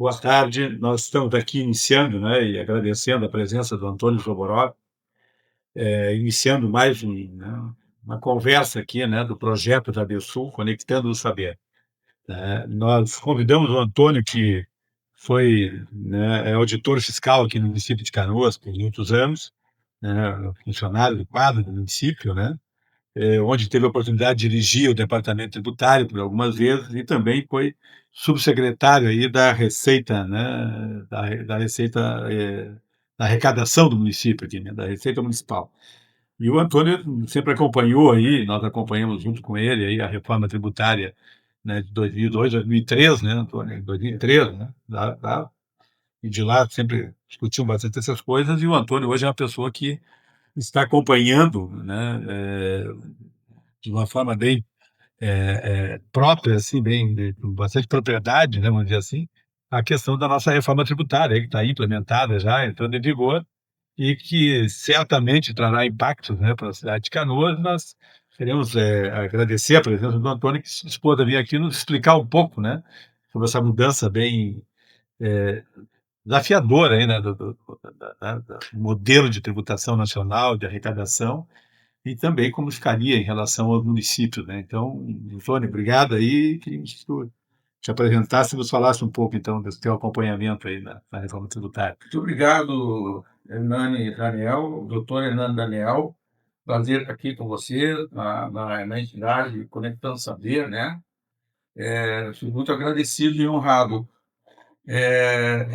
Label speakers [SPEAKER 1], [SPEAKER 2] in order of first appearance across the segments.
[SPEAKER 1] Boa tarde, nós estamos aqui iniciando, né, e agradecendo a presença do Antônio Zoborov, iniciando mais uma conversa aqui, né, do projeto da ABSul, Conectando o Saber, né. Nós convidamos o Antônio, que foi, né, auditor fiscal aqui no município de Canoas por muitos anos, né, funcionário do quadro do município, né, onde teve a oportunidade de dirigir o departamento tributário por algumas vezes e também foi subsecretário aí da Receita, né, da Receita, da arrecadação do município aqui, né, da Receita Municipal. E o Antônio sempre acompanhou aí, nós acompanhamos junto com ele aí a reforma tributária, né, de 2002, 2003, né, Antônio? 2003, né, e de lá sempre discutimos bastante essas coisas, e o Antônio hoje é uma pessoa que está acompanhando, né, de uma forma bem própria, assim, com bastante propriedade, né, vamos dizer assim, a questão da nossa reforma tributária, que está implementada já, entrando em vigor, e que certamente trará impactos, né, para a cidade de Canoas. Nós queremos agradecer a presença do Antônio, que se dispôs a vir aqui nos explicar um pouco, né, sobre essa mudança bem desafiadora aí, né, do modelo de tributação nacional, de arrecadação, e também como ficaria em relação aos municípios, né. Então, Antônio, obrigado aí, queríamos que tu te apresentasse e nos falasse um pouco, então, desse teu acompanhamento aí na reforma tributária.
[SPEAKER 2] Muito obrigado, Hernani Daniel, doutor Hernani Daniel. Prazer estar aqui com você na entidade Conectando Saber, né? Sou muito agradecido e honrado.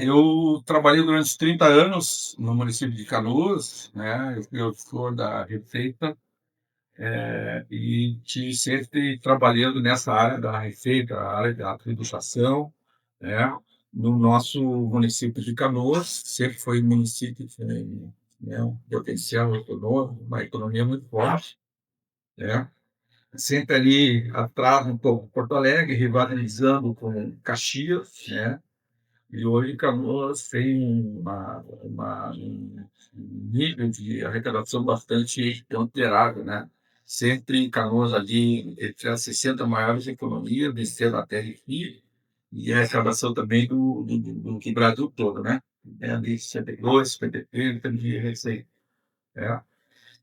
[SPEAKER 2] Eu trabalhei durante 30 anos no município de Canoas, né? Eu fui auditor da Receita, e tive sempre trabalhando nessa área da Receita, a área da tributação, né? No nosso município de Canoas, sempre foi um município que tem, né, um potencial econômico, uma economia muito forte, né? Sempre ali atrás um pouco Porto Alegre, rivalizando com Caxias, né? E hoje Canoas tem um nível de arrecadação bastante considerável, né? Sempre Canoas ali entre as 60 maiores economias, vencendo a TRI, e a arrecadação também do Brasil todo, né? É ali 62, 53, em termos de receita. É.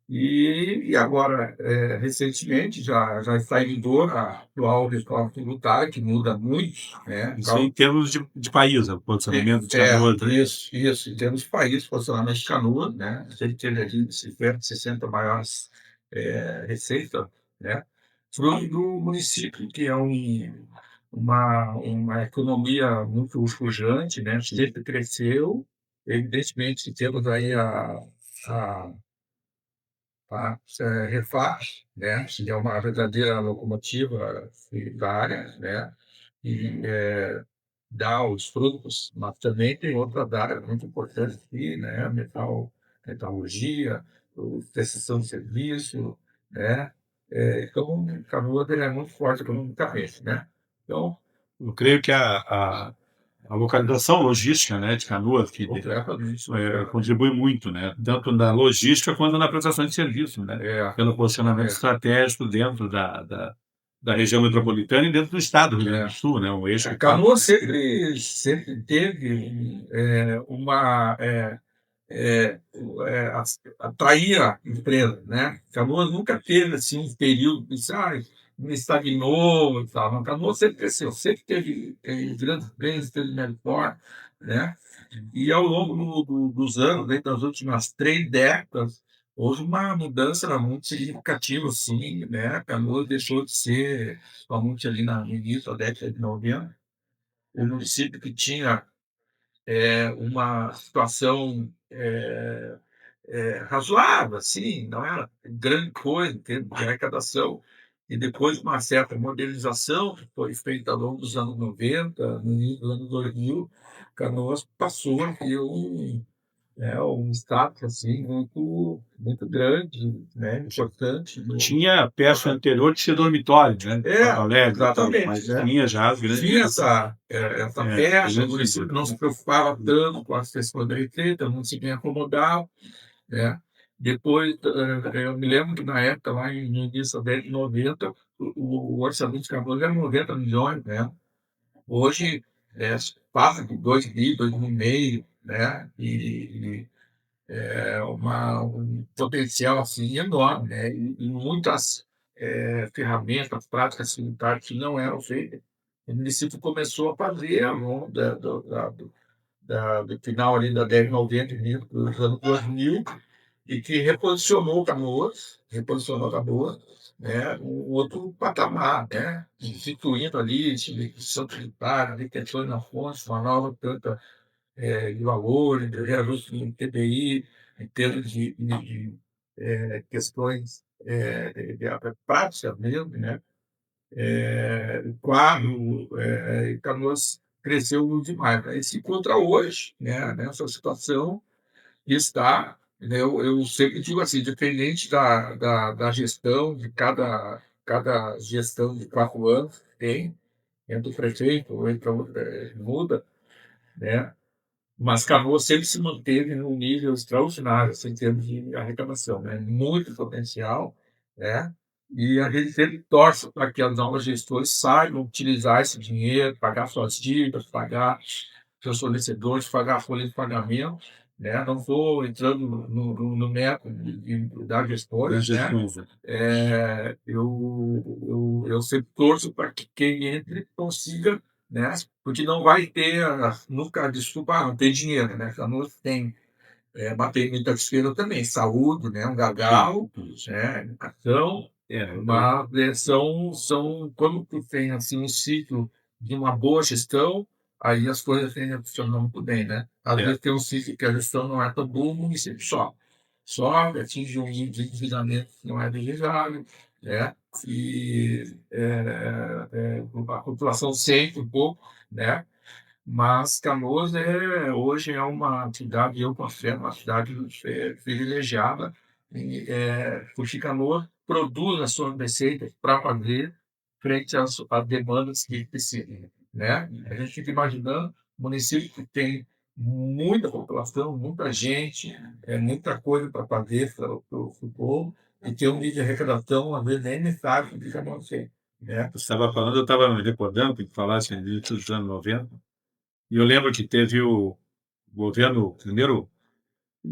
[SPEAKER 2] E agora, recentemente, já está em vigor a atual reforma tributária, que muda muito, né?
[SPEAKER 1] Isso em termos de país, o posicionamento de Canoas, né?
[SPEAKER 2] Isso. Em termos de país, posicionamento de Canoas, né? A gente teve ali 50, 60 maiores receitas, né? Fruto do município, que é uma economia muito pujante, né? Sempre cresceu. Evidentemente, temos aí a Refaz, né? Que é uma verdadeira locomotiva da área, né? E dá os frutos, mas também tem outras áreas muito importantes aqui, né? Metalurgia, prestação de serviço, né? Então, Canoas ele é muito forte economicamente, né? Então,
[SPEAKER 1] Eu creio que a localização logística, né, de Canoas, que
[SPEAKER 2] completamente,
[SPEAKER 1] contribui muito, né, tanto na logística quanto na prestação de serviço, né, pelo posicionamento estratégico dentro da região metropolitana e dentro do estado do Rio Grande do Sul, né, um eixo.
[SPEAKER 2] Canoas sempre teve uma atraía empresa, né? Canoas nunca teve assim um período que me estagnou e tal. Não, Canoas sempre cresceu, sempre teve grandes empresas, teve menor, né? E ao longo dos anos, dentro das últimas 3 décadas, houve uma mudança muito significativa, sim, né? Canoas deixou de ser, somente ali no início da década de 90, o município que tinha uma situação razoável, assim, não era grande coisa em termos de arrecadação, e depois uma certa modernização que foi feita ao longo dos anos 90, no início dos anos 2000, Canoas passou a ter um status assim, muito grande, né, importante.
[SPEAKER 1] Tinha peça anterior de ser dormitório, né, Porto Alegre,
[SPEAKER 2] Exatamente,
[SPEAKER 1] mas
[SPEAKER 2] né?
[SPEAKER 1] tinha já as grandes.
[SPEAKER 2] Tinha essa peça, o
[SPEAKER 1] grandes
[SPEAKER 2] município não se preocupava tanto com as questões da receita, não se bem acomodava, né? Depois, eu me lembro que na época, lá no início da década de 90, o orçamento de Canoas era 90 milhões, né? Hoje, passa de 2 bi, 2 bi e meio, né? É um potencial assim enorme, né? E muitas ferramentas, práticas sanitárias que não eram feitas. O município começou a fazer ao longo do final ali da década de 90, início dos anos 2000, e que reposicionou Canoas, né, um outro patamar, né, instituindo ali instituição tributária, ali, questões na fonte, uma nova planta de valores, de reajuste em TBI, em termos de questões práticas mesmo, né? Quadro, Canoas cresceu demais. Né? E se encontra hoje, né, nessa situação que está, né, eu sempre digo assim, dependente da gestão, de cada gestão de 4 anos, tem, entra o prefeito, ou entra muda, né? Mas Canoas sempre se manteve num nível extraordinário, assim, em termos de arrecadação, né? Muito potencial, né? E a gente sempre torce para que as novas gestores saibam utilizar esse dinheiro, pagar suas dívidas, pagar seus fornecedores, pagar a folha de pagamento, né? Não vou entrando no método das
[SPEAKER 1] Das
[SPEAKER 2] gestoras, né?
[SPEAKER 1] gestões, né?
[SPEAKER 2] Eu sempre torço para que quem entre consiga, né? Porque não vai ter nunca desculpa, não tem dinheiro, né? Canoas tem bateria da esquerda também, saúde, né? Um gargalo,
[SPEAKER 1] Isso.
[SPEAKER 2] né? Educação, mas são quando tu tem assim um ciclo de uma boa gestão, aí as coisas tendem a funcionar muito bem, né? Às vezes tem um ciclo que a gestão não é tão boa, o município sobe, atinge um índice de endividamento que não é desejável, né? E a população sente um pouco, né? Mas Canoas hoje é uma atividade, eu considero uma cidade privilegiada, porque Canoas produz as suas receitas para fazer frente às demandas que precisa, né? A gente fica imaginando um município que tem muita população, muita gente, muita coisa para fazer para o povo, e tem um nível de arrecadação, às vezes, nem metade do que Canoas tem, né?
[SPEAKER 1] Você estava falando, eu estava me recordando que falasse no início dos anos 90, e eu lembro que teve o governo, primeiro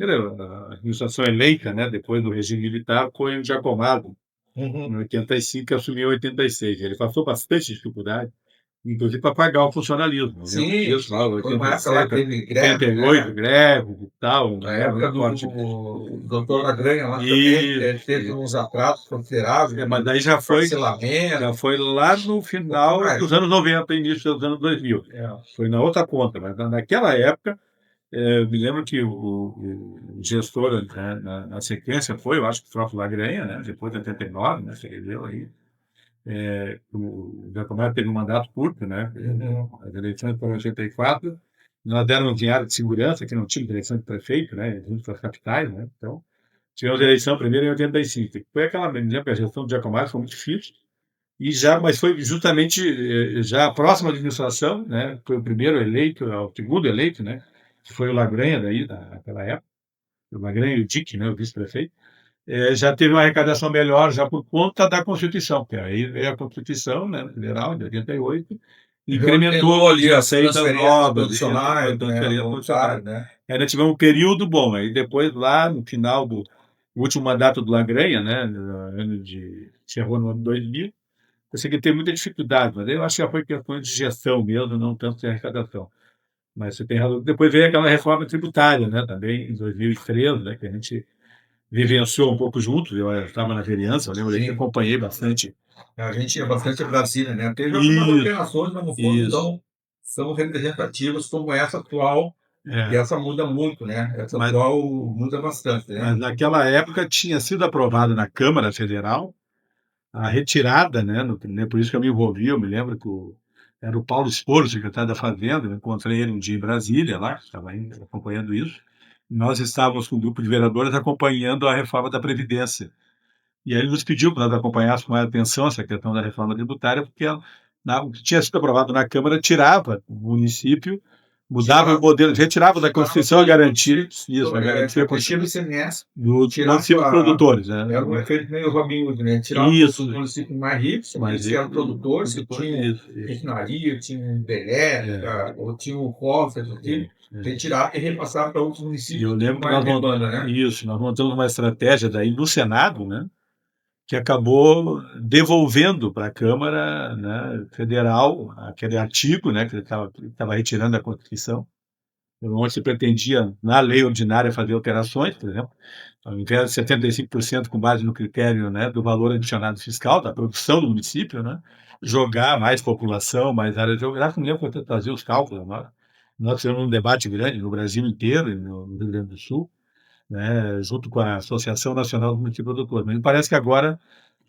[SPEAKER 1] a administração eleita, né, depois do regime militar, foi o Giacomello, em 85, que assumiu em 86. Ele passou bastante dificuldade, inclusive para pagar o funcionalismo. Eu lembro
[SPEAKER 2] Sim,
[SPEAKER 1] disso, lá,
[SPEAKER 2] foi uma época lá que
[SPEAKER 1] 87,
[SPEAKER 2] teve greve,
[SPEAKER 1] 88,
[SPEAKER 2] né?
[SPEAKER 1] greve e tal,
[SPEAKER 2] Na
[SPEAKER 1] né,
[SPEAKER 2] época
[SPEAKER 1] muito
[SPEAKER 2] do
[SPEAKER 1] forte.
[SPEAKER 2] doutor Lagranha lá também,
[SPEAKER 1] E,
[SPEAKER 2] teve uns atrasos consideráveis,
[SPEAKER 1] mas daí já
[SPEAKER 2] parcelamento,
[SPEAKER 1] foi lá no
[SPEAKER 2] um pouco
[SPEAKER 1] final
[SPEAKER 2] mais.
[SPEAKER 1] dos anos 90, início dos anos 2000. Foi na outra conta, mas naquela época, eu me lembro que o gestor, né, na sequência foi, eu acho que o próprio Lagranha, né, depois de 89, né, você viu aí, o Giacomello teve um mandato curto, né, as eleições foram em 84, nós demos um área de segurança, que não tinha eleição de prefeito, né, junto com as capitais, né, então tivemos eleição primeiro em 85. Foi aquela, me lembro que a gestão do Giacomello foi muito difícil, mas foi justamente já a próxima administração, né, foi o primeiro eleito, o segundo eleito, né, que foi o Lagranha daí, naquela época, o Lagranha e o Dick, né, o vice-prefeito, já teve uma arrecadação melhor já por conta da Constituição, porque aí veio a Constituição, né, federal, de 88, incrementou
[SPEAKER 2] Ali
[SPEAKER 1] as
[SPEAKER 2] as
[SPEAKER 1] receitas
[SPEAKER 2] transferências
[SPEAKER 1] novas,
[SPEAKER 2] condicionais, né,
[SPEAKER 1] transferências
[SPEAKER 2] voluntárias,
[SPEAKER 1] condicionais.
[SPEAKER 2] né?
[SPEAKER 1] Aí nós tivemos um período bom, aí depois lá no final do último mandato do Lagranha, né, encerrou no ano 2000, eu sei que teve muita dificuldade, mas eu acho que já foi questão de gestão mesmo, não tanto de arrecadação. Mas você tem razão. Depois veio aquela reforma tributária, né, também em 2013, né, que a gente vivenciou um pouco juntos. Eu estava na vereança, eu lembro que
[SPEAKER 2] Sim,
[SPEAKER 1] acompanhei bastante.
[SPEAKER 2] a gente ia bastante a Brasília, né? Teve algumas
[SPEAKER 1] Isso,
[SPEAKER 2] alterações, mas não foram
[SPEAKER 1] isso.
[SPEAKER 2] tão representativas como essa atual, que
[SPEAKER 1] É,
[SPEAKER 2] essa muda muito, né? Essa
[SPEAKER 1] mas,
[SPEAKER 2] atual muda bastante, né?
[SPEAKER 1] mas naquela época tinha sido aprovada na Câmara Federal a retirada, né, por isso que eu me envolvi, eu me lembro que era o Paulo Sporo, secretário da Fazenda, eu encontrei ele um dia em Brasília, lá, estava acompanhando isso. Nós estávamos com um grupo de vereadores acompanhando a reforma da Previdência. E aí ele nos pediu para nós acompanhássemos com mais atenção essa questão da reforma tributária, porque o que tinha sido aprovado na Câmara tirava o município Mudava o modelo, retirava da Constituição a garantia. Isso, a garantia
[SPEAKER 2] Tira o ICMS,
[SPEAKER 1] dos
[SPEAKER 2] tirava
[SPEAKER 1] municípios produtores, né?
[SPEAKER 2] era um efeito meio Robin Hood, né? Tirava
[SPEAKER 1] Isso.
[SPEAKER 2] os municípios mais ricos,
[SPEAKER 1] Mais
[SPEAKER 2] que eram
[SPEAKER 1] ricos,
[SPEAKER 2] produtores, que tinham
[SPEAKER 1] isso.
[SPEAKER 2] refinaria, tinham hidrelétrica, ou tinham roças, aquilo. Retirava e repassava para outros
[SPEAKER 1] E
[SPEAKER 2] municípios
[SPEAKER 1] eu lembro
[SPEAKER 2] com
[SPEAKER 1] que
[SPEAKER 2] mais demanda, né?
[SPEAKER 1] nós montamos uma estratégia daí no Senado, né? Que acabou devolvendo para a Câmara, né, Federal aquele artigo, né, que estava retirando da Constituição, onde se pretendia, na lei ordinária, fazer alterações, por exemplo, ao invés de 75% com base no critério, né, do valor adicionado fiscal, da produção do município, né, jogar mais população, mais área geográfica. Não lembro quanto fazer os cálculos. Nós tivemos um debate grande no Brasil inteiro, e no Rio Grande do Sul, né, junto com a Associação Nacional do Município Produtor. Mas me parece que agora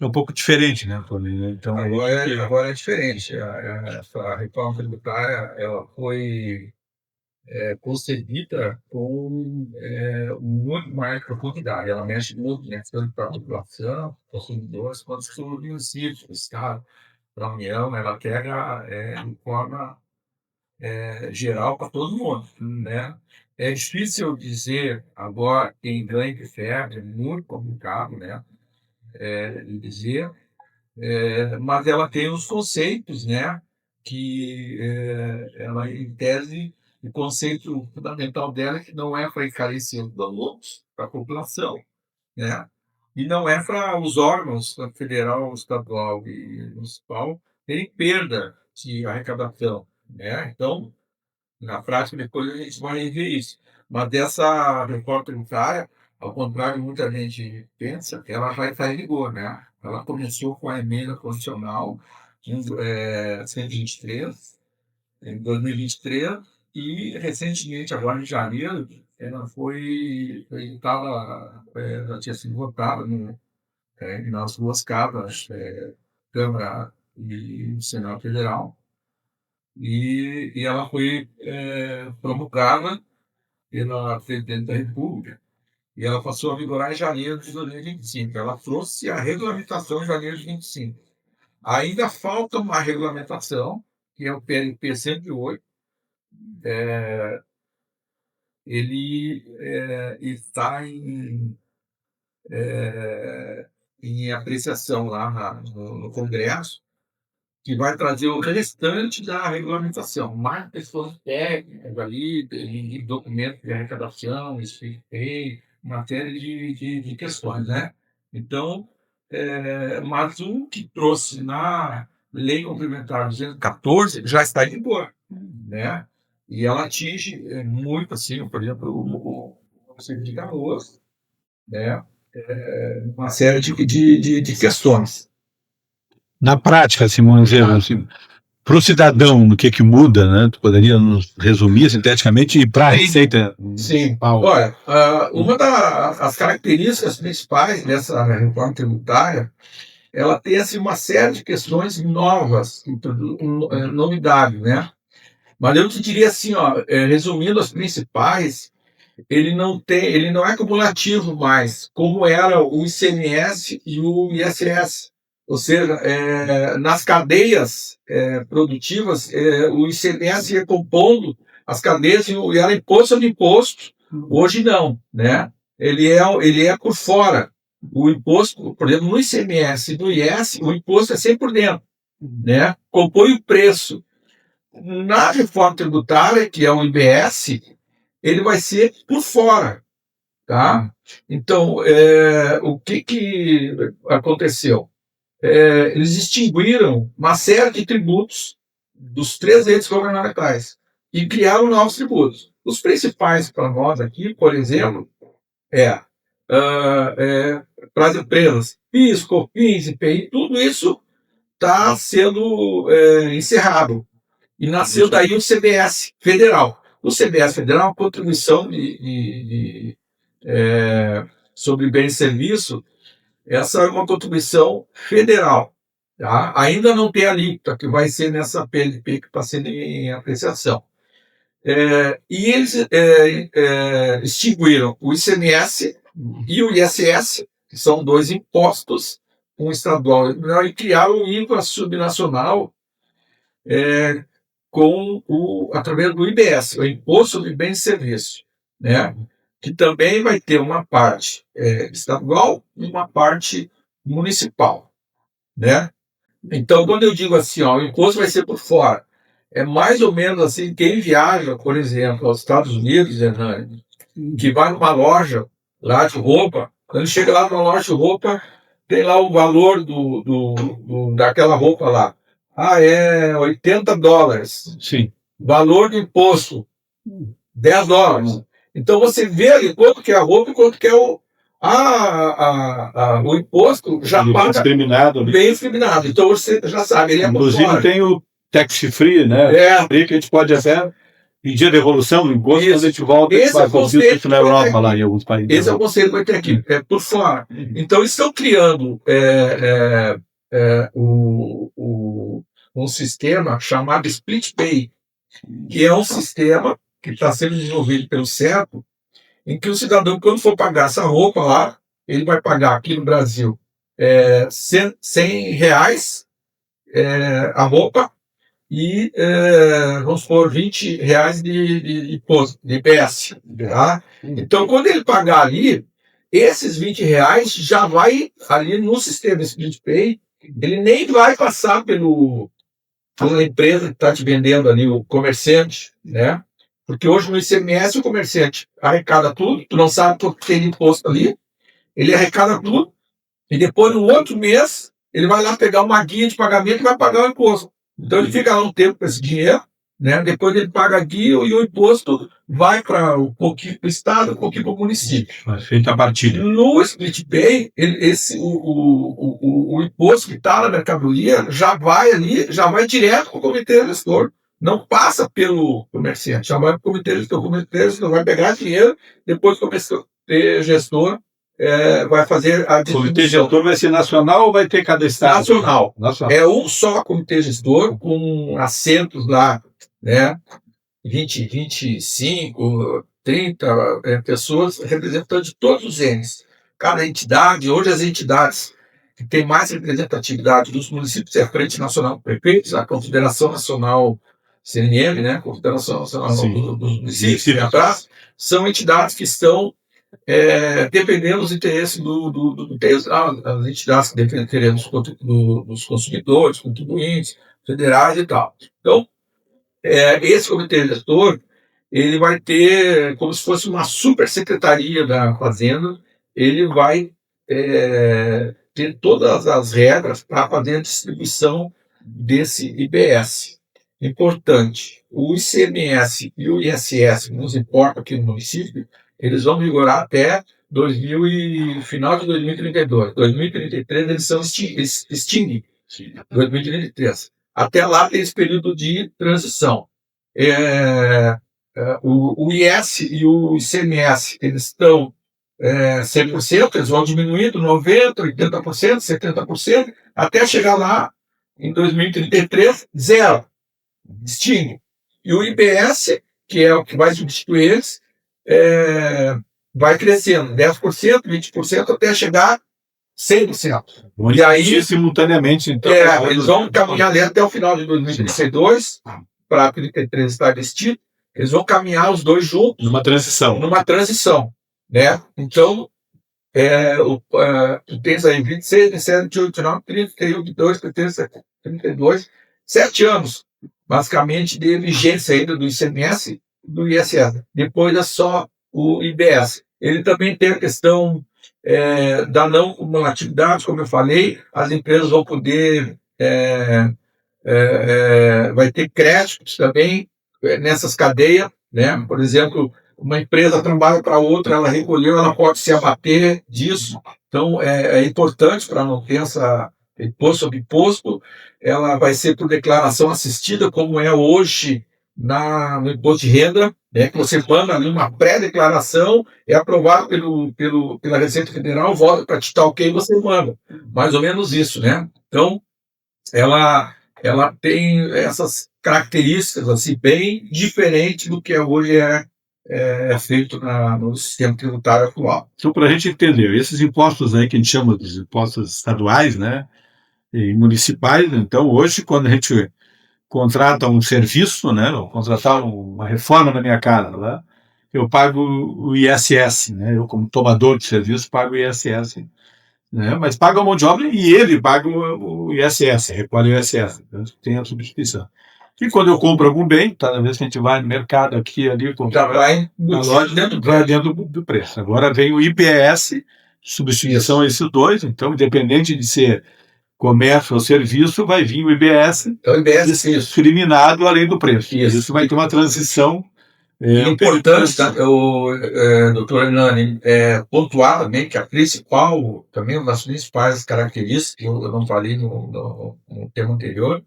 [SPEAKER 1] é um pouco diferente, né, Antônio? Né? Então,
[SPEAKER 2] Agora é diferente. Essa reforma tributária ela foi concebida com muito mais profundidade. Ela mexe muito, né, tanto para a população, consumidores, quanto para os municípios, para o Estado, para a União. Ela pega de forma geral para todo mundo, né? É difícil dizer agora quem ganha e quem perde, é muito complicado, né? De dizer, mas ela tem os conceitos, né? Que ela, em tese, o conceito fundamental dela é que não é para encarecer os produtos para a população, né? E não é para os órgãos, tanto federal, estadual e municipal, terem perda de arrecadação, né? Então, na prática, depois a gente vai ver isso. Mas dessa reforma tributária, ao contrário, muita gente pensa, ela vai estar em vigor, né? Ela começou com a emenda constitucional 123, em 2023, e recentemente, agora em janeiro, ela já tinha sido votada nas duas casas, Câmara e Senado Federal, e ela foi promulgada pela Presidente da República, e ela passou a vigorar em janeiro de 2025. Ela trouxe a regulamentação em janeiro de 2025. Ainda falta uma regulamentação, que é o PLP 108. Ele está em apreciação lá no Congresso, que vai trazer o restante da regulamentação, mais questões técnicas ali, de documentos de arrecadação, ISPI, uma série de questões, né? Então, mas o que trouxe na Lei Complementar 214 já está em vigor, né? E ela atinge muito, assim, por exemplo, o município de Canoas, né? Uma série de questões.
[SPEAKER 1] na prática, Simone, assim, para o cidadão, o que muda, né? Tu poderia nos resumir sinteticamente e para a receita?
[SPEAKER 2] Sim. Olha, uma das características principais dessa reforma tributária, ela tem assim, uma série de questões novas, novidades, né? Mas eu te diria assim, ó, resumindo as principais, ele não é cumulativo mais, como era o ICMS e o ISS. Ou seja, nas cadeias produtivas, o ICMS ia compondo as cadeias e era imposto sobre imposto. Hoje não, né? Ele é por fora. O imposto, por exemplo, no ICMS e no IS, o imposto é sempre por dentro, né? Compõe o preço. Na reforma tributária, que é o IBS, ele vai ser por fora, tá? Então, o que aconteceu? Eles extinguiram uma série de tributos dos três entes governamentais e criaram novos tributos. Os principais para nós aqui, por exemplo, para as empresas, PIS, COFINS, IPI, tudo isso está sendo encerrado. E nasceu daí o CBS federal. O CBS federal é uma contribuição sobre bens e serviços. Essa é uma contribuição federal. Tá? Ainda não tem alíquota, que vai ser nessa PLP que está sendo em apreciação. E eles extinguiram o ICMS e o ISS, que são dois impostos, um estadual e criaram o IVA subnacional, através do IBS, o Imposto sobre Bens e Serviços, né? Que também vai ter uma parte estadual e uma parte municipal, né? Então, quando eu digo assim, ó, o imposto vai ser por fora, é mais ou menos assim, quem viaja, por exemplo, aos Estados Unidos, Hernani, que vai numa loja lá de roupa, quando chega lá numa loja de roupa, tem lá o valor daquela roupa lá. Ah, é $80.
[SPEAKER 1] Sim.
[SPEAKER 2] Valor do imposto, $10. Então você vê ali quanto que é a roupa e quanto que é o imposto já paga
[SPEAKER 1] discriminado,
[SPEAKER 2] bem discriminado. Então você já sabe, ele é por
[SPEAKER 1] inclusive
[SPEAKER 2] fora.
[SPEAKER 1] tem o tax free, né? Que a gente pode até pedir a devolução do imposto quando a gente volta.
[SPEAKER 2] Esse é o conceito
[SPEAKER 1] na Europa, lá em alguns países.
[SPEAKER 2] Esse é o conceito que vai ter aqui, é por fora. Então eles estão criando um sistema chamado Split Pay, que é um sistema que está sendo desenvolvido pelo CERPO, em que o cidadão, quando for pagar essa roupa lá, ele vai pagar aqui no Brasil R$100 a roupa e, vamos supor, R$20 de imposto, de IBS. Tá? Então, quando ele pagar ali, esses R$20 já vai ali no sistema Split Pay, ele nem vai passar pela empresa que está te vendendo ali, o comerciante, né? Porque hoje no ICMS o comerciante arrecada tudo, tu não sabe quanto tem imposto ali, ele arrecada tudo, e depois no outro mês ele vai lá pegar uma guia de pagamento e vai pagar o imposto. Então ele fica lá um tempo com esse dinheiro, né? Depois ele paga a guia e o imposto vai para um pouquinho para o estado, um pouquinho para o município.
[SPEAKER 1] Feita a partilha.
[SPEAKER 2] No Split Pay, o imposto que está na mercadoria já vai ali, já vai direto para o comitê gestor. Não passa pelo comerciante, já vai para o comitê gestor. O comitê gestor vai pegar dinheiro, depois o comitê gestor vai fazer a distribuição. O comitê gestor vai ser nacional ou vai ter cada estado? Nacional. É um só comitê gestor, com assentos lá, né? 20, 25, 30 pessoas representando de todos os N's. Cada entidade, hoje as entidades que têm mais representatividade dos municípios é a Frente Nacional de Prefeitos, a Confederação Nacional CNM, né? Confederação Nacional dos Municípios, atrás, são entidades que estão dependendo dos interesses as entidades que dependem dos consumidores, contribuintes, federais e tal. Então, esse comitê gestor, ele vai ter como se fosse uma super secretaria da Fazenda, ele vai ter todas as regras para fazer a distribuição desse IBS. Importante, o ICMS e o ISS, que nos importa aqui no município, eles vão vigorar até final de 2032. 2033 eles são extinguem. 2033. Até lá tem esse período de transição. O IS e o ICMS, eles estão 100%, eles vão diminuindo 90%, 80%, 70%, até chegar lá em 2033, zero. Extingue. E o IBS, que é o que vai substituir eles, vai crescendo 10%, 20%, até chegar 100%.
[SPEAKER 1] E aí, simultaneamente, então.
[SPEAKER 2] Eles vão caminhar ali até o final de 2032, para 33 estar extinto, eles vão caminhar os dois juntos.
[SPEAKER 1] Numa transição.
[SPEAKER 2] Né? Então, tu tens aí 26, 27, 28, 29, 30, 31, 32, 33, 32, 7 anos, basicamente, de vigência ainda do ICMS e do ISS. Depois é só o IBS. Ele também tem a questão da não cumulatividade, como eu falei, as empresas vão poder, vai ter créditos também nessas cadeias, né? Por exemplo, uma empresa trabalha para outra, ela recolheu, ela pode se abater disso. Então, é importante para não ter essa imposto sobre imposto, ela vai ser por declaração assistida, como é hoje no imposto de renda, né, que você manda ali uma pré-declaração, é aprovado pela Receita Federal, volta para te dar ok, você manda. Mais ou menos isso, né? Então, ela tem essas características assim, bem diferentes do que hoje é feito no sistema tributário atual.
[SPEAKER 1] Então, para a gente entender, esses impostos aí que a gente chama dos impostos estaduais, né, e municipais, então hoje, quando a gente contrata um serviço, né, ou contratar uma reforma na minha casa, né, eu pago o ISS, né, eu como tomador de serviço pago o ISS, né, mas paga a mão de obra e ele paga o ISS, recolhe o ISS, então tem a substituição. E quando eu compro algum bem, cada vez que a gente vai no mercado aqui, ali,
[SPEAKER 2] Já vai
[SPEAKER 1] na loja, vai dentro do preço. Agora vem o IPS, substituição a esses dois, então, independente de ser comércio ou serviço, vai vir o IBS
[SPEAKER 2] Então, o IBS,
[SPEAKER 1] discriminado além do preço.
[SPEAKER 2] Isso.
[SPEAKER 1] Vai ter uma transição.
[SPEAKER 2] Importante, tá, doutor Hernani, pontuar também que a principal, também uma das principais características, que eu não falei no tema anterior,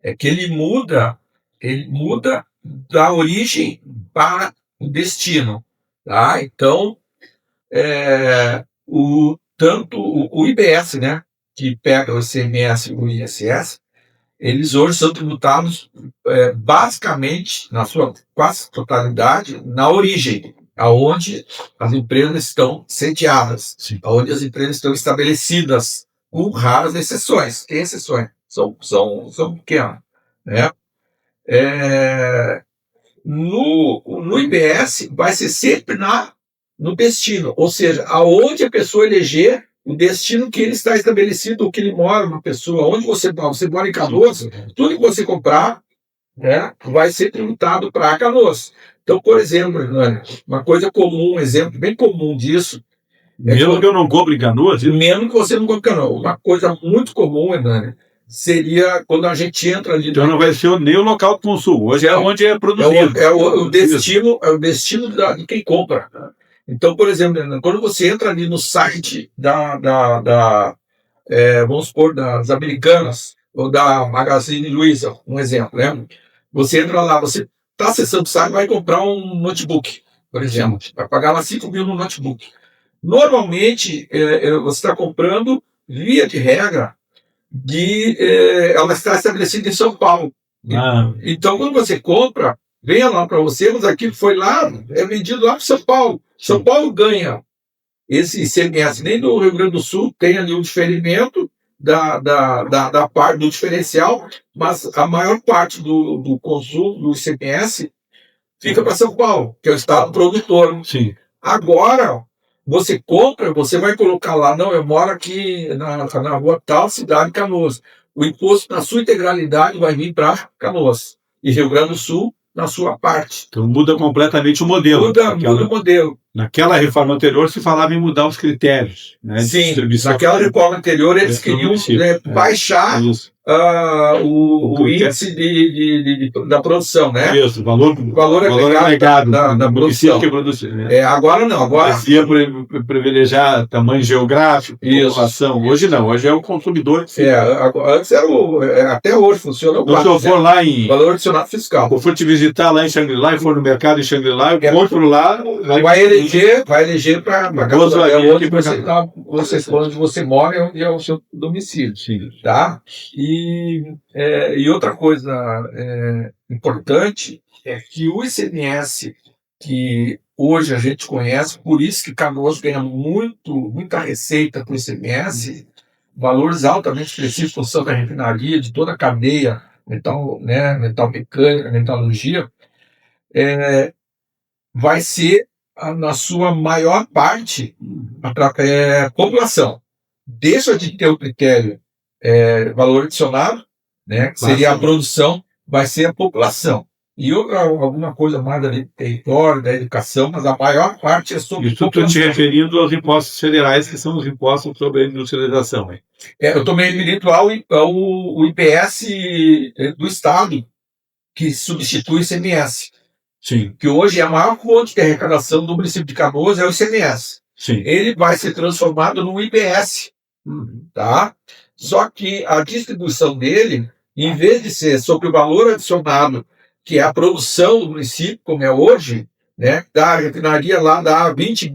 [SPEAKER 2] é que ele muda da origem para o destino. Tá? Então, tanto o IBS, né, que pega o ICMS e o ISS, eles hoje são tributados basicamente, na sua quase totalidade, na origem, aonde as empresas estão sediadas, aonde as empresas estão estabelecidas, com raras exceções. Tem exceções, são pequenas. Né? No IBS vai ser sempre no destino, ou seja, aonde a pessoa eleger o destino que ele está estabelecido, ou que ele mora, uma pessoa, onde você mora em Canoas, tudo que você comprar, né, vai ser tributado para Canoas. Então, por exemplo, Hernani, uma coisa comum, um exemplo bem comum disso,
[SPEAKER 1] mesmo que eu não compre em Canoas?
[SPEAKER 2] Mesmo que você não compre em Canoas. Uma coisa muito comum, Hernani, seria quando a gente entra ali.
[SPEAKER 1] Então não vai ser nem o local de consumo, hoje é onde é produzido.
[SPEAKER 2] O destino de quem compra. Então, por exemplo, quando você entra ali no site vamos supor, das Americanas ou da Magazine Luiza, um exemplo, né? Você entra lá, você está acessando o site, vai comprar um notebook, por exemplo, vai pagar lá 5 mil no notebook. Normalmente, você está comprando, via de regra, ela está estabelecida em São Paulo. Então, quando você compra, venha lá para você, mas aquilo foi lá, é vendido lá para São Paulo. São Paulo ganha esse ICMS, nem no Rio Grande do Sul tem ali um diferimento da parte do diferencial, mas a maior parte do consumo do ICMS fica para São Paulo, que é o estado produtor.
[SPEAKER 1] Sim.
[SPEAKER 2] Agora, você compra, você vai colocar lá, não, eu moro aqui na rua tal, cidade Canoas. O imposto, na sua integralidade, vai vir para Canoas. E Rio Grande do Sul, na sua parte.
[SPEAKER 1] Então muda completamente o modelo.
[SPEAKER 2] Muda o modelo.
[SPEAKER 1] Naquela reforma anterior se falava em mudar os critérios. Né,
[SPEAKER 2] sim, naquela reforma anterior eles queriam baixar o índice da produção, né?
[SPEAKER 1] Isso, valor agregado
[SPEAKER 2] da produção.
[SPEAKER 1] Que produz, né?
[SPEAKER 2] Agora não. Agora
[SPEAKER 1] ia privilegiar tamanho geográfico, população. Hoje não, hoje é o consumidor.
[SPEAKER 2] Antes era até hoje funciona.
[SPEAKER 1] Então, se eu for lá em
[SPEAKER 2] valor adicionado fiscal.
[SPEAKER 1] Se eu for te visitar lá em Xangri-Lá e for no mercado em Xangri-Lá, eu compro lá.
[SPEAKER 2] Vai eleger para onde você mora, onde é o seu domicílio.
[SPEAKER 1] Sim.
[SPEAKER 2] Tá? E outra coisa importante é que o ICMS, que hoje a gente conhece, por isso que Canoas ganha muita receita com o ICMS, valores altamente expressivos, função da refinaria, de toda a cadeia, metal mecânica, metalurgia, vai ser, na sua maior parte, população. Deixa de ter o critério valor adicionado, né, que seria a produção, vai ser a população. E alguma coisa mais ali do território, da educação, mas a maior parte é sobre
[SPEAKER 1] isso. Estou te referindo aos impostos federais, que são os impostos sobre a industrialização.
[SPEAKER 2] Eu estou me referindo ao IPS do Estado, que substitui o ICMS.
[SPEAKER 1] Sim.
[SPEAKER 2] Que hoje é a maior fonte de arrecadação do município de Canoas é o ICMS.
[SPEAKER 1] Sim.
[SPEAKER 2] Ele vai ser transformado no IBS. Tá? Só que a distribuição dele, em vez de ser sobre o valor adicionado, que é a produção do município, como é hoje, né, da refinaria lá dá 20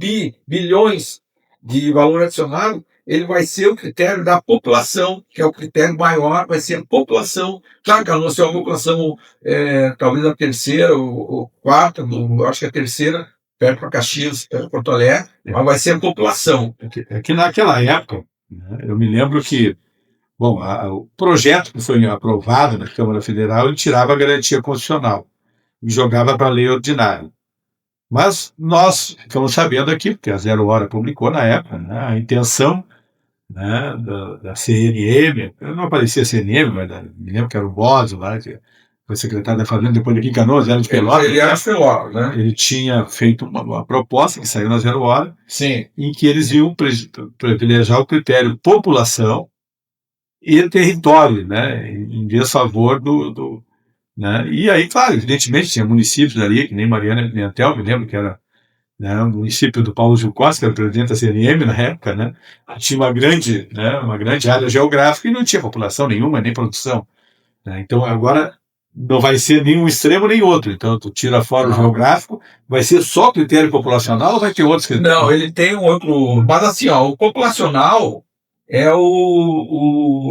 [SPEAKER 2] bilhões de valor adicionado, ele vai ser o critério da população, que é o critério maior, vai ser a população. Claro que não ser uma população, talvez a terceira ou quarta, acho que a terceira, perto para Caxias, Porto Alegre, mas vai ser a população.
[SPEAKER 1] É que naquela época, né, eu me lembro que Bom, o projeto que foi aprovado na Câmara Federal, ele tirava a garantia constitucional e jogava para a lei ordinária. Mas nós ficamos sabendo aqui, porque a Zero Hora publicou na época, né, a intenção, né, da CNM, não aparecia CNM, mas me lembro que era o Bosio lá, que foi secretário da Fazenda, depois aqui em Canoas, era de Pelotas.
[SPEAKER 2] Ele era de Pelotas, né?
[SPEAKER 1] Ele tinha feito uma proposta que saiu na Zero Hora,
[SPEAKER 2] Sim.
[SPEAKER 1] em que eles iam privilegiar o critério população e território, né, em desfavor né, e aí, claro, evidentemente, tinha municípios ali, que nem Mariana Pimentel, me lembro que era, né, o município do Paulo Gil Costa, que era o presidente da CNM na época, né, tinha uma grande área geográfica e não tinha população nenhuma, nem produção. Né, então, agora, não vai ser nenhum extremo nem outro. Então, tu tira fora o geográfico, vai ser só critério populacional ou vai ter outros critérios?
[SPEAKER 2] Não, ele tem um outro. Mas assim, ó, o populacional é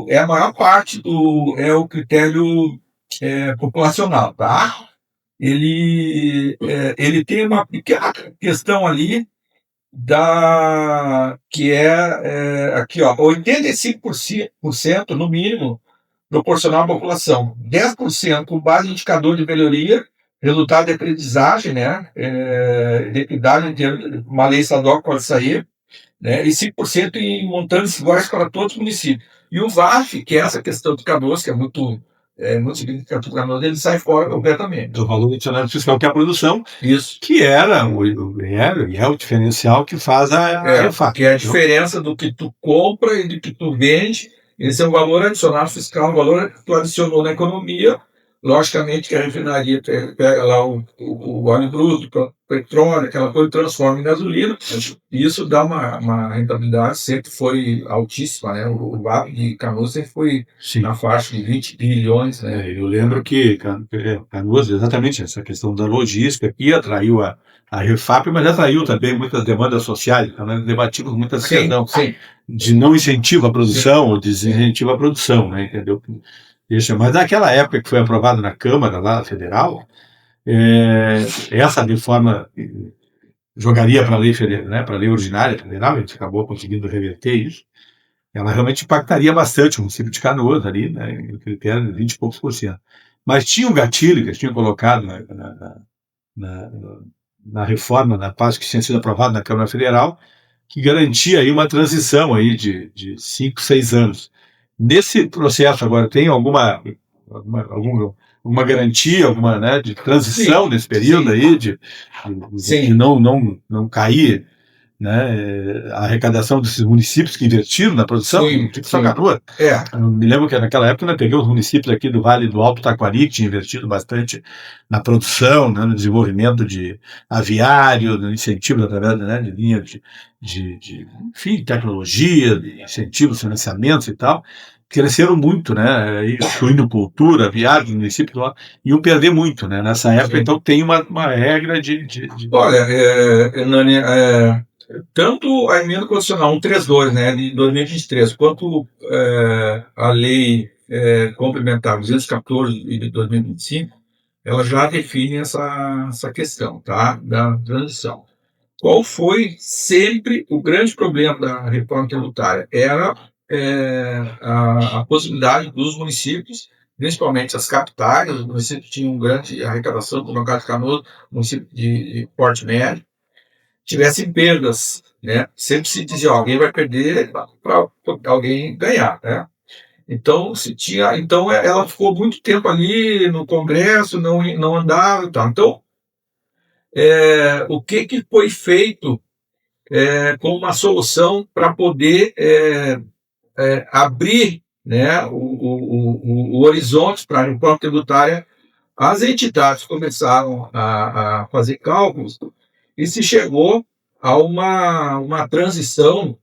[SPEAKER 2] é a maior parte é o critério populacional, tá? Ele tem uma pequena questão ali que aqui, ó, 85% no mínimo proporcional à população, 10% com base em indicador de melhoria, resultado de aprendizagem, né, de equidade, de uma lei estadual que pode sair, né, e 5% em montantes iguais para todos os municípios. E o VAF, que é essa questão de Canoas, que é muito significativo para Canoas, ele sai fora completamente.
[SPEAKER 1] Do valor adicional fiscal, que é a produção,
[SPEAKER 2] Isso.
[SPEAKER 1] que era e é o diferencial que faz a REFAP.
[SPEAKER 2] Que é a diferença do que tu compra e do que tu vende. Esse é um valor adicional fiscal, um valor que tu adicionou na economia. Logicamente que a refinaria pega lá o óleo bruto, petróleo, aquela coisa, transforma em gasolina. Isso dá uma rentabilidade, sempre foi altíssima, né? O VAP de Canoas sempre foi na faixa de 20 bilhões, né?
[SPEAKER 1] Eu lembro que Canoas, exatamente essa questão da logística, que atraiu a REFAP, mas atraiu também muitas demandas sociais. Então, nós debatimos muito essa questão de não incentivo à produção ou desincentivo à produção, né? Entendeu? Mas naquela época que foi aprovado na Câmara lá Federal, essa reforma jogaria para a lei federal, né, para a lei ordinária federal, a gente acabou conseguindo reverter isso. Ela realmente impactaria bastante o município de Canoas ali, né, em critério de 20 e poucos por cento. Mas tinha um gatilho que eles tinham colocado na, na reforma, na parte que tinha sido aprovada na Câmara Federal, que garantia aí uma transição aí de 5, 6 anos. Nesse processo agora tem alguma garantia, né, de transição nesse período aí, de não cair, né, a arrecadação desses municípios que investiram na produção, tipo São Canoas. Eu me lembro que naquela época nós pegamos os municípios aqui do Vale do Alto Taquari, que tinham investido bastante na produção, né, no desenvolvimento de aviário, no incentivo através, né, de linha enfim, tecnologia, de incentivos, financiamentos e tal, cresceram muito, né, incluindo cultura, aviário, municípios lá, iam perder muito, né, nessa época. Então tem uma regra de...
[SPEAKER 2] Olha, Hernani, tanto a emenda constitucional 132, né, de 2023, quanto a lei complementar 214 de 2025, ela já define essa questão, tá, da transição. Qual foi sempre o grande problema da reforma tributária? Era a possibilidade dos municípios, principalmente as capitais, os municípios que tinham grande arrecadação, como o caso de Canoas, município de porte médio, tivessem perdas, né? Sempre se dizia, alguém vai perder para alguém ganhar, né? Então ela ficou muito tempo ali no Congresso, não andava e tal. Então, o que foi feito como uma solução para poder abrir, né, o horizonte para a reforma tributária? As entidades começaram a fazer cálculos e se chegou a uma transição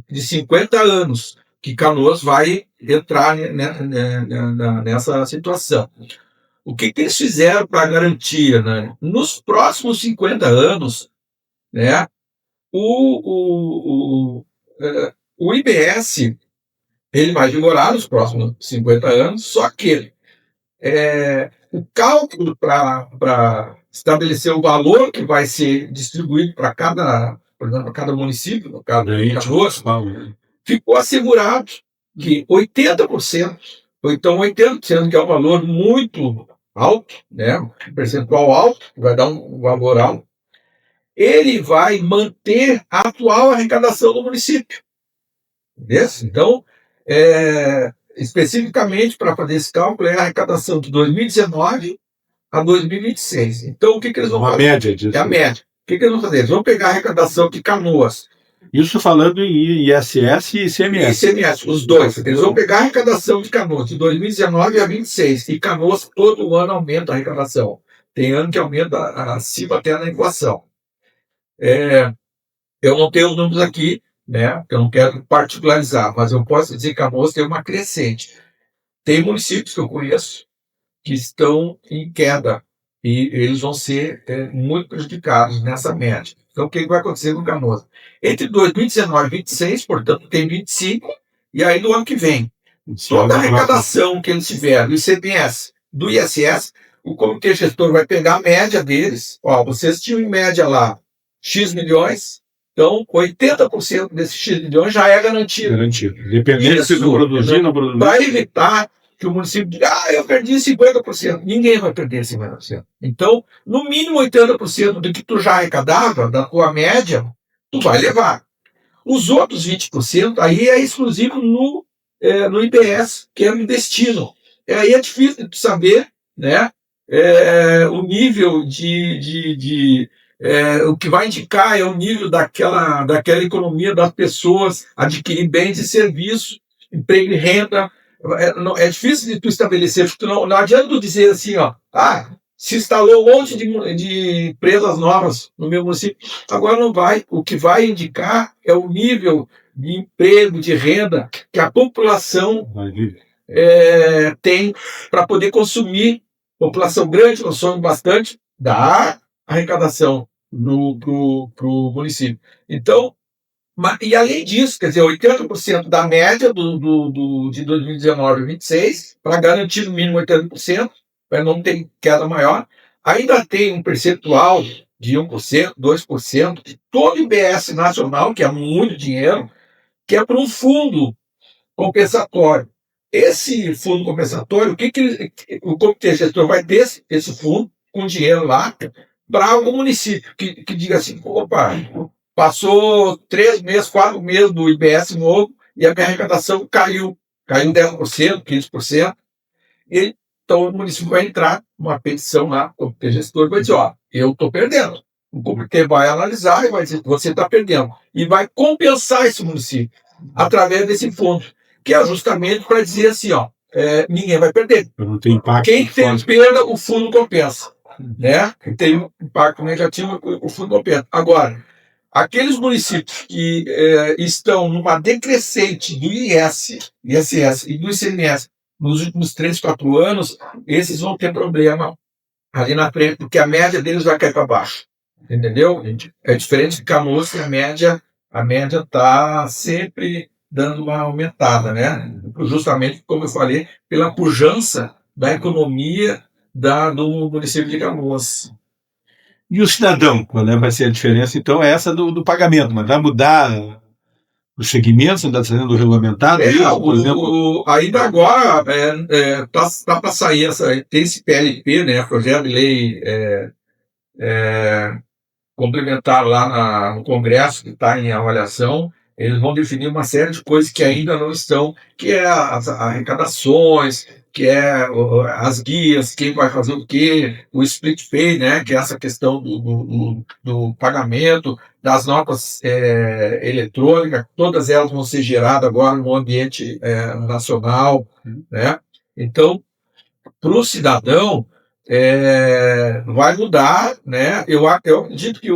[SPEAKER 2] de 50 anos, que Canoas vai entrar nessa situação. O que eles fizeram para garantir, né? Nos próximos 50 anos, né, o IBS ele vai vigorar nos próximos 50 anos, só que o cálculo para estabelecer o valor que vai ser distribuído para cada município, no caso de Canoas, ficou assegurado que 80%, ou então 80%, que é um valor muito alto, né, um percentual alto, vai dar um valor alto, ele vai manter a atual arrecadação do município. Entendeu? Então, especificamente para fazer esse cálculo, é a arrecadação de 2019 a 2026. Então, o que eles vão
[SPEAKER 1] Uma
[SPEAKER 2] fazer?
[SPEAKER 1] média disso.
[SPEAKER 2] É a média. O que eles vão fazer? Eles vão pegar a arrecadação de Canoas.
[SPEAKER 1] Isso falando em ISS e
[SPEAKER 2] E
[SPEAKER 1] ICMS.
[SPEAKER 2] ICMS, os dois. Eles vão pegar a arrecadação de Canoas de 2019 a 26. E Canoas, todo ano aumenta a arrecadação. Tem ano que aumenta acima até na inflação. Eu não tenho os números aqui, né? Eu não quero particularizar, mas eu posso dizer que Canoas tem uma crescente. Tem municípios que eu conheço que estão em queda e eles vão ser muito prejudicados nessa média. Então, o que vai acontecer com Canoas? Entre 2019 e 26, portanto, tem 25, e aí no ano que vem, toda a arrecadação que eles tiveram do ICMS, do ISS, o comitê gestor vai pegar a média deles. Ó, vocês tinham em média lá X milhões, então 80% desses X milhões já é garantido.
[SPEAKER 1] Garantido. Dependendo se tu produzir ou não produzir.
[SPEAKER 2] Para evitar que o município diga, eu perdi 50%. Ninguém vai perder 50%. Então, no mínimo 80% do que tu já arrecadava, da tua média, tu vai levar. Os outros 20%, aí é exclusivo no IBS, que é no destino. Aí é difícil de saber, né, o nível o que vai indicar é o nível daquela economia das pessoas adquirir bens e serviços, emprego e renda. É difícil de tu estabelecer, porque não adianta tu dizer assim, ó, se instalou um monte de empresas novas no meu município. Agora não vai. O que vai indicar é o nível de emprego, de renda que a população tem para poder consumir. População grande consome bastante, dá arrecadação para o município. Então, e além disso, quer dizer, 80% da média de 2019 e 26, para garantir no mínimo 80%, para não ter queda maior, ainda tem um percentual de 1%, 2% de todo o IBS nacional, que é muito dinheiro, que é para um fundo compensatório. Esse fundo compensatório, o comitê gestor vai ter esse fundo com dinheiro lá para algum município que diga assim, opa, passou 3 meses, 4 meses do IBS novo e a minha arrecadação caiu 10%, 15%. E então o município vai entrar uma petição lá, o comitê gestor vai dizer, eu estou perdendo. O comitê vai analisar e vai dizer, você está perdendo. E vai compensar esse município através desse fundo, que é justamente para dizer assim, ninguém vai perder.
[SPEAKER 1] Não tem impacto.
[SPEAKER 2] Quem tem perda, o fundo compensa. Né? Quem tem um impacto negativo, o fundo compensa. Agora, aqueles municípios que estão numa decrescente do ISS e do ICMS nos últimos 3, 4 anos, esses vão ter problema ali na frente, porque a média deles vai cair para baixo. Entendeu? É diferente de Canoas, que a média está sempre dando uma aumentada, né? Justamente, como eu falei, pela pujança da economia do município de Canoas.
[SPEAKER 1] E o cidadão, qual vai ser a diferença? Então, é essa do pagamento, mas vai mudar os segmentos, está sendo regulamentado?
[SPEAKER 2] Por exemplo, ainda agora tá para sair tem esse PLP, né, projeto de lei complementar lá no Congresso, que está em avaliação. Eles vão definir uma série de coisas que ainda não estão, que é as arrecadações, que é as guias, quem vai fazer o quê, o split pay, né, que é essa questão do pagamento, das notas eletrônicas, todas elas vão ser geradas agora no ambiente nacional, né? Então, para o cidadão, vai mudar, né? Eu acredito que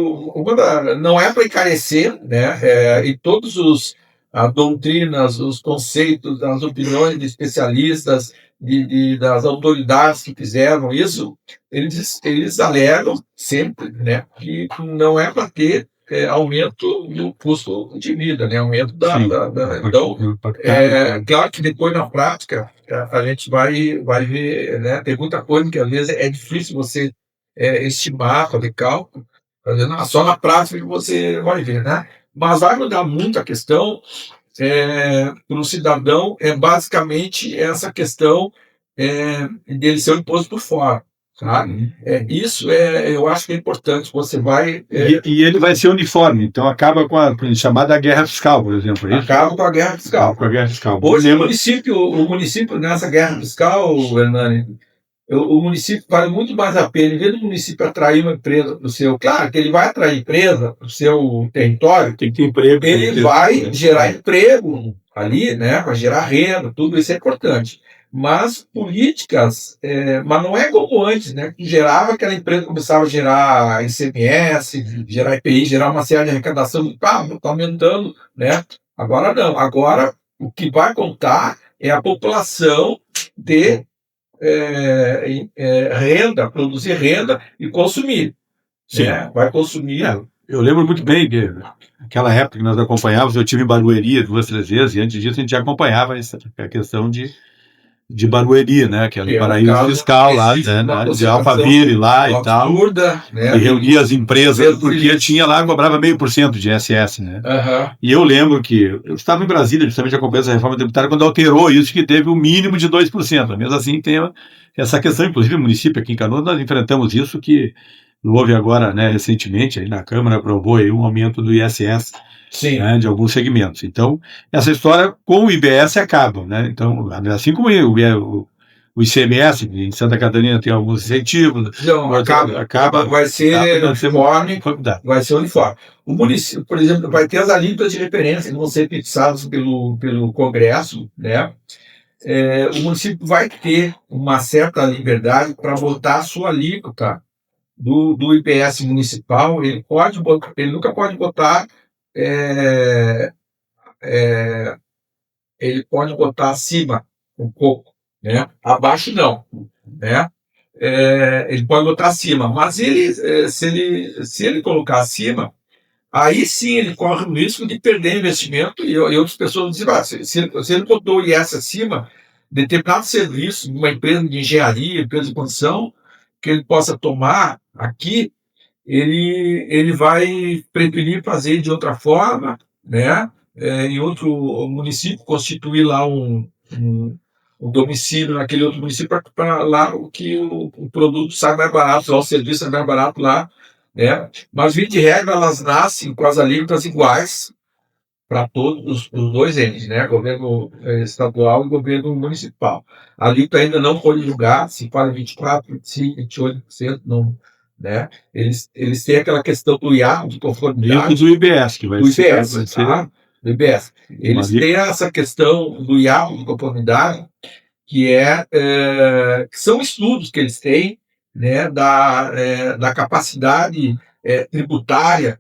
[SPEAKER 2] não é para encarecer, né? E todos as doutrinas, os conceitos, as opiniões de especialistas, das autoridades que fizeram isso, eles alegam sempre, né? Que não é para ter aumento do custo de vida, né? Aumento então, claro que depois na prática a gente vai ver, né? Tem muita coisa que às vezes é difícil você estimar, fazer cálculo, só na prática que você vai ver, né? Mas vai mudar muito a questão para o cidadão é basicamente essa questão dele ser o imposto por fora. Tá? Isso eu acho que é importante. Você vai.
[SPEAKER 1] E ele vai ser uniforme, então acaba com a chamada guerra fiscal, por exemplo. É isso?
[SPEAKER 2] Acaba com a guerra fiscal.
[SPEAKER 1] Acaba com a guerra fiscal.
[SPEAKER 2] Hoje, o município, nessa guerra fiscal, Hernani, o município vale muito mais a pena, em vez do município atrair uma empresa para o seu. Claro que ele vai atrair empresa para o seu território,
[SPEAKER 1] tem que ter emprego.
[SPEAKER 2] Ele vai gerar emprego ali, né? Vai gerar renda, tudo isso é importante. Mas políticas, mas não é como antes, né? Que gerava aquela empresa, começava a gerar ICMS, gerar IPI, gerar uma série de arrecadação, está aumentando, né? Agora não. Agora o que vai contar é a população ter renda, produzir renda e consumir.
[SPEAKER 1] Sim.
[SPEAKER 2] Vai consumir.
[SPEAKER 1] Eu lembro muito bem que aquela época que nós acompanhávamos, eu tive em Barueri 2, 3 vezes, e antes disso a gente já acompanhava a questão de Barueri, né? Aquele paraíso fiscal lá, né, de Alphaville lá e tal.
[SPEAKER 2] Absurda, né?
[SPEAKER 1] E reunia as empresas, porque tinha lá, cobrava 0,5% de ISS, né? E eu lembro que eu estava em Brasília, justamente acompanhando essa reforma tributária, quando alterou isso, que teve um mínimo de 2%. Mesmo assim, tem essa questão, inclusive no município aqui em Canoas, nós enfrentamos isso, que houve agora, né, recentemente, aí na Câmara aprovou aí um aumento do ISS, né, de alguns segmentos. Então, essa história com o IBS acaba, né? Então, assim como o ICMS, em Santa Catarina tem alguns incentivos.
[SPEAKER 2] Não, acaba, vai ser uniforme. Vai ser uniforme. O município, por exemplo, vai ter as alíquotas de referência que vão ser fixadas pelo Congresso, né? O município vai ter uma certa liberdade para botar a sua alíquota do IPS municipal. Ele nunca pode botar. Ele pode botar acima um pouco, né? Abaixo não, né? Ele pode botar acima, mas se ele colocar acima, aí sim ele corre o risco de perder investimento e outras pessoas dizem, se ele botou o IS acima, determinado serviço, uma empresa de engenharia, empresa de construção, que ele possa tomar aqui, ele vai preferir fazer de outra forma, né? Em outro município, constituir lá um domicílio naquele outro município para lá que o produto sai mais barato, o serviço sai mais barato lá, né? Mas, via de regra, elas nascem com as alíquotas iguais para todos os dois entes, né? Governo estadual e governo municipal. A alíquota ainda não foi julgada, se para 24%, 25%, 28%, não, né? Eles têm aquela questão do IAR, de conformidade.
[SPEAKER 1] Do IBS, que vai ser.
[SPEAKER 2] Do IBS. Eles têm essa questão do IAR, de conformidade, que são estudos que eles têm, né, da capacidade tributária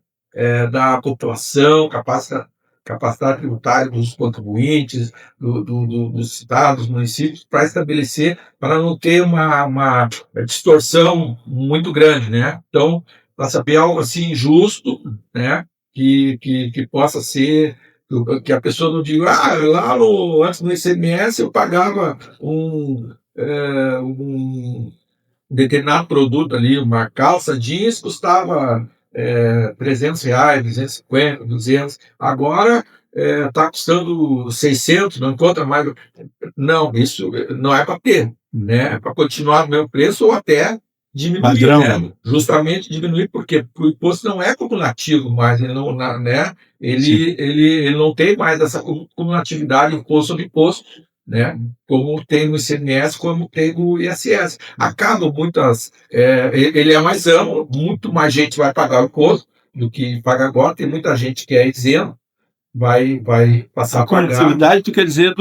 [SPEAKER 2] da população, capacidade tributária dos contribuintes, dos estados, dos municípios, para estabelecer, para não ter uma distorção muito grande, né? Então, para saber algo assim justo, né, que possa ser, que a pessoa não diga, lá antes do ICMS eu pagava um determinado produto ali, uma calça jeans custava R$300, 250, 200, agora está custando 600, não encontra mais. Não, isso não é para ter, né? É para continuar no mesmo preço ou até diminuir,
[SPEAKER 1] padrão,
[SPEAKER 2] né? Justamente diminuir, porque o imposto não é cumulativo mais, ele não, né? Ele não tem mais essa cumulatividade imposto sobre imposto, né? Como tem no ICMS, como tem no ISS. Acabam muitas. Ele é mais amplo, muito mais gente vai pagar o imposto do que paga agora. Tem muita gente que é isento, vai passar a pagar. A
[SPEAKER 1] conectividade, tu quer dizer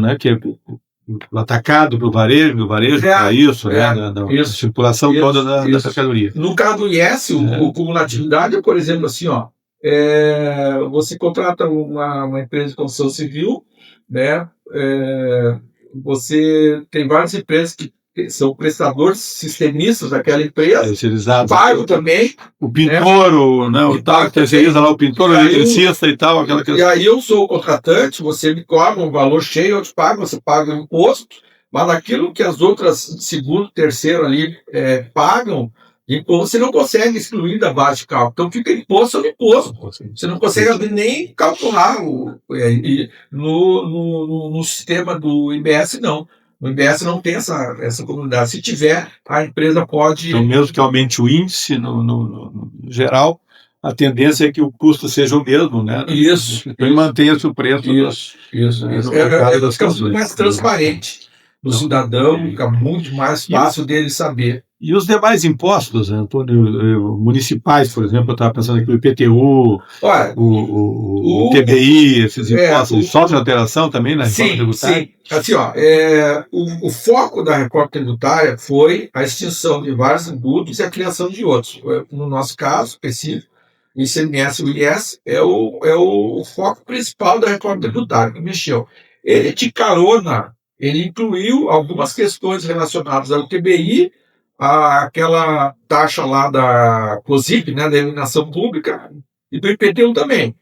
[SPEAKER 1] né, que do atacado para o varejo, do varejo para isso, né? A circulação toda da mercadoria.
[SPEAKER 2] No caso do IS, o cumulatividade é, por exemplo, assim, ó, você contrata uma empresa de construção civil, né? Você tem várias empresas que são prestadores sistemistas daquela empresa, pagam também.
[SPEAKER 1] O pintor, né, o tal que terceiriza lá o pintor, o eletricista e tal.
[SPEAKER 2] E aí eu sou o contratante, você me cobra um valor cheio, eu te pago, você paga o imposto, mas aquilo que as outras, segundo, terceiro ali, pagam, De imposto você não consegue excluir da base de cálculo. Então fica imposto sobre imposto. Você não consegue nem calcular no sistema do IBS, não. No IBS não tem essa comunidade. Se tiver, a empresa pode...
[SPEAKER 1] Então, mesmo que aumente o índice no geral, a tendência é que o custo seja o mesmo, né?
[SPEAKER 2] Isso.
[SPEAKER 1] E mantenha-se o preço.
[SPEAKER 2] Isso. Fica muito mais transparente. O cidadão fica muito mais fácil dele saber.
[SPEAKER 1] E os demais impostos, Antônio, municipais, por exemplo, eu estava pensando aqui, o IPTU,
[SPEAKER 2] Olha,
[SPEAKER 1] o TBI, esses impostos, sofrem alteração também na reforma tributária?
[SPEAKER 2] Sim, assim, o foco da reforma tributária foi a extinção de vários tributos e a criação de outros. No nosso caso específico, o ICMS e o IS é o foco principal da reforma tributária que mexeu. Ele de carona, ele incluiu algumas questões relacionadas ao TBI, aquela taxa lá da COSIP, né, da iluminação pública, e do IPTU também.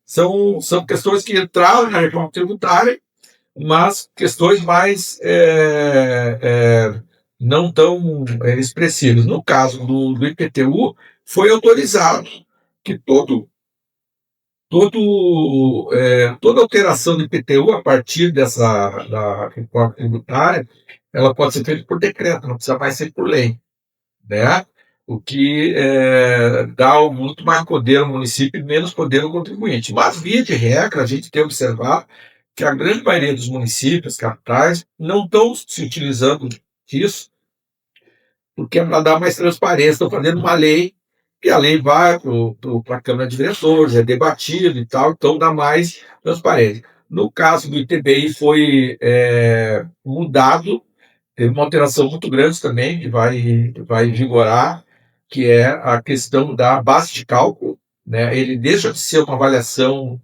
[SPEAKER 2] São questões que entraram na reforma tributária, mas questões mais não tão expressivas. No caso do IPTU, foi autorizado que toda alteração do IPTU a partir da reforma tributária, ela pode ser feita por decreto, não precisa mais ser por lei, né? O que dá muito mais poder ao município e menos poder ao contribuinte. Mas, via de regra, a gente tem observado que a grande maioria dos municípios, capitais, não estão se utilizando disso, porque é para dar mais transparência. Estão fazendo uma lei, e a lei vai para a Câmara de Diretores, é debatido e tal, então dá mais transparência. No caso do ITBI foi mudado, teve uma alteração muito grande também, que vai vigorar, que é a questão da base de cálculo, né? Ele deixa de ser uma avaliação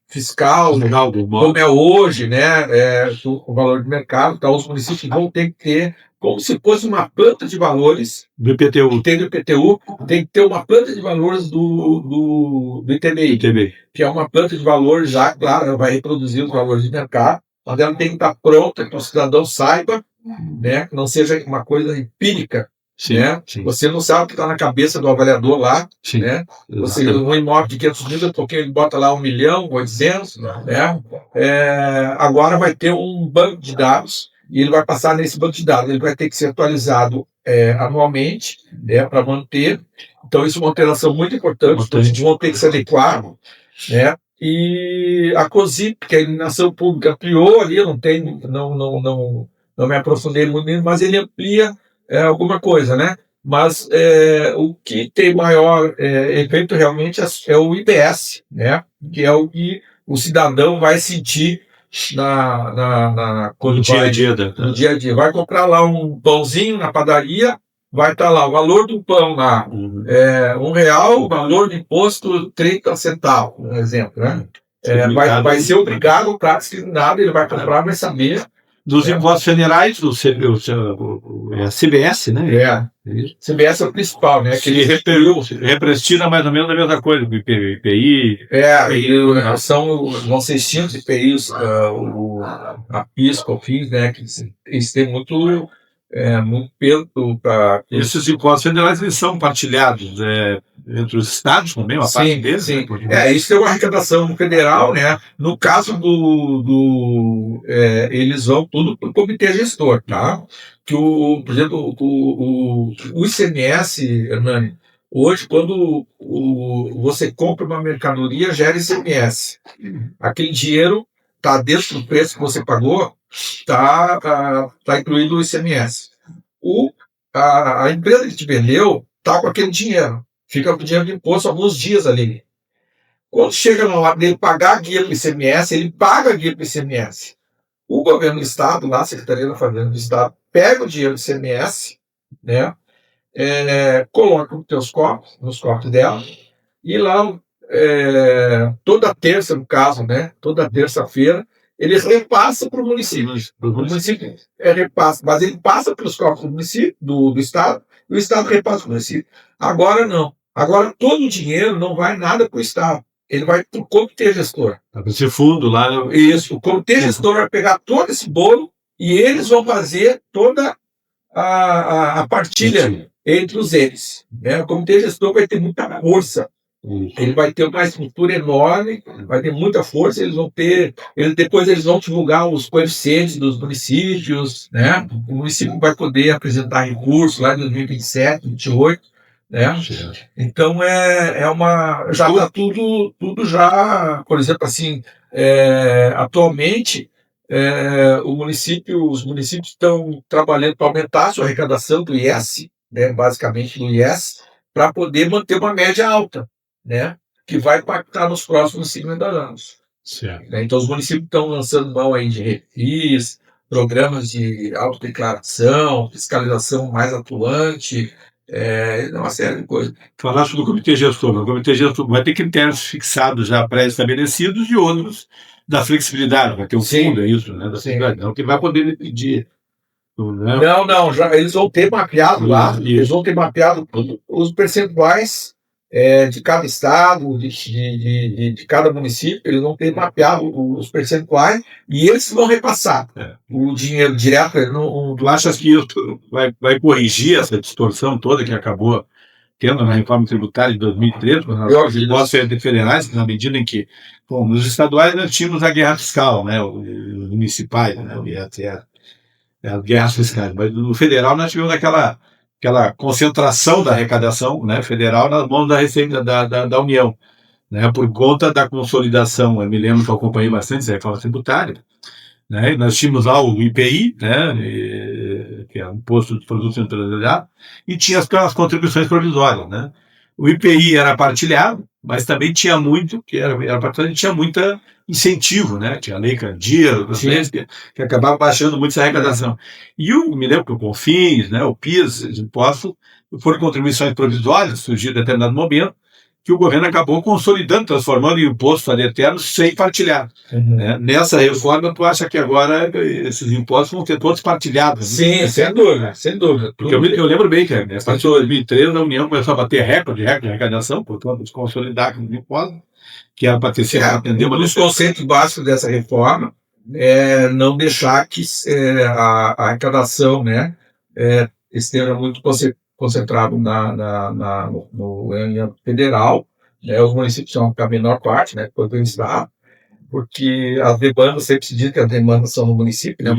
[SPEAKER 2] fiscal, como é hoje, né? O valor de mercado, então os municípios vão ter que ter como se fosse uma planta de valores
[SPEAKER 1] do IPTU.
[SPEAKER 2] Tem do IPTU, tem que ter uma planta de valores do ITBI, que é uma planta de valores já, claro, ela vai reproduzir os valores de mercado, mas ela tem que estar pronta, que o cidadão saiba, né, que não seja uma coisa empírica.
[SPEAKER 1] Sim,
[SPEAKER 2] né?
[SPEAKER 1] sim.
[SPEAKER 2] Você não sabe o que está na cabeça do avaliador lá.
[SPEAKER 1] Sim,
[SPEAKER 2] né? Um imóvel de 500 mil, porque ele bota lá 1.800.000, né? Agora vai ter um banco de dados e ele vai passar nesse banco de dados. Ele vai ter que ser atualizado anualmente, para manter. Então, isso é uma alteração muito importante. Então, a gente vai ter que se adequar. Né? E a COSIP, que é a iluminação pública, ampliou ali, não me aprofundei muito nisso, mas ele amplia alguma coisa, né? Mas o que tem maior efeito realmente é o IBS, né? Que é o que o cidadão vai sentir
[SPEAKER 1] no dia a dia.
[SPEAKER 2] No dia a dia. Vai comprar lá um pãozinho na padaria, vai estar lá o valor do pão lá, R$1, o valor do imposto 30 centavos, um exemplo, né? Vai ser obrigado, o prato discriminado, ele vai comprar, vai saber.
[SPEAKER 1] Dos impostos federais, o CBS, né?
[SPEAKER 2] CBS é o principal, né? Que ele
[SPEAKER 1] represtina mais ou menos a mesma coisa, o IPI.
[SPEAKER 2] Vão ser extintos IPIs, a PIS, COFINS, né? Que eles têm muito peso para...
[SPEAKER 1] Esses impostos federais, eles são partilhados entre os estados também, uma parte deles?
[SPEAKER 2] Sim, isso é uma arrecadação federal, né? No caso eles vão tudo para o comitê gestor, tá? Que por exemplo, o ICMS, Hernani, hoje, quando você compra uma mercadoria, gera ICMS. Aquele dinheiro está dentro do preço que você pagou, está incluído o ICMS. A empresa que te vendeu está com aquele dinheiro. Fica com o dinheiro de imposto alguns dias ali. Quando chega na hora dele pagar a guia para o ICMS, ele paga a guia para o ICMS. O governo do Estado, lá, a Secretaria da Fazenda do Estado, pega o dinheiro do ICMS, né, coloca nos cofres dela, e lá, toda terça, no caso, né, toda terça-feira, ele repassa para o município. O município repassa, mas ele passa pelos cofres do município, do Estado, e o Estado repassa para o município. Agora não. Agora todo o dinheiro não vai nada para o Estado. Ele vai para o comitê gestor.
[SPEAKER 1] Esse fundo lá.
[SPEAKER 2] Isso. O comitê gestor vai pegar todo esse bolo e eles vão fazer toda a partilha entre os eles, né? O comitê gestor vai ter muita força. Ele vai ter uma estrutura enorme, vai ter muita força, depois eles vão divulgar os coeficientes dos municípios, né? O município vai poder apresentar recursos lá em 2027, 2028, né? Então já está tudo já, por exemplo, assim, atualmente os municípios estão trabalhando para aumentar a sua arrecadação do IS, né? Basicamente do IS, para poder manter uma média alta, né, que vai impactar nos próximos 50 anos.
[SPEAKER 1] Certo.
[SPEAKER 2] Né? Então, os municípios estão lançando mão aí de refis, programas de autodeclaração, fiscalização mais atuante, uma série de coisas.
[SPEAKER 1] Falaste do comitê gestor. O comitê gestor vai ter critérios fixados já pré-estabelecidos e outros da flexibilidade. Vai ter um fundo, é isso, né? Da flexibilidade. Não que vai poder pedir. Né?
[SPEAKER 2] Não, já, eles vão ter mapeado lá, eles vão ter mapeado os percentuais de cada estado, de cada município, eles vão ter mapeado os percentuais e eles vão repassar o dinheiro direto.
[SPEAKER 1] Tu achas que isso vai corrigir essa distorção toda que acabou tendo na reforma tributária de 2013, nas impostos federais, na medida em que, bom, nos estaduais nós tínhamos a guerra fiscal, né, os municipais, né, as guerras fiscais, mas no federal nós tivemos aquela concentração da arrecadação, né, federal nas mãos da Receita da União, né, por conta da consolidação. Eu me lembro que eu acompanhei bastante essa reforma tributária, né, e nós tínhamos lá o IPI, né, que é o Imposto de Produtos Industrializados, e tinha as contribuições provisórias, né. O IPI era partilhado, mas também tinha muito, que era partilhado, e tinha muita incentivo, né? Tinha a Lei Candia, que acabava baixando muito essa arrecadação. E me lembro que o CONFINS, né, o PIS, os impostos, foram contribuições provisórias, surgiu em determinado momento, que o governo acabou consolidando, transformando em imposto ad eterno sem partilhar. Né? Nessa reforma, tu acha que agora esses impostos vão ter todos partilhados?
[SPEAKER 2] Sim, né? Sem dúvida, sem dúvida.
[SPEAKER 1] Porque eu lembro bem que a partir de 2013 a União começou a bater recorde de arrecadação, por conta de consolidar com os impostos, que era para ter sido atender.
[SPEAKER 2] Um dos conceitos básicos dessa reforma é não deixar que a arrecadação, né, esteja muito concentrado no âmbito federal, né, os municípios são a menor parte, né, quanto o estado, porque as demandas, sempre se diz que as demandas são no município, né,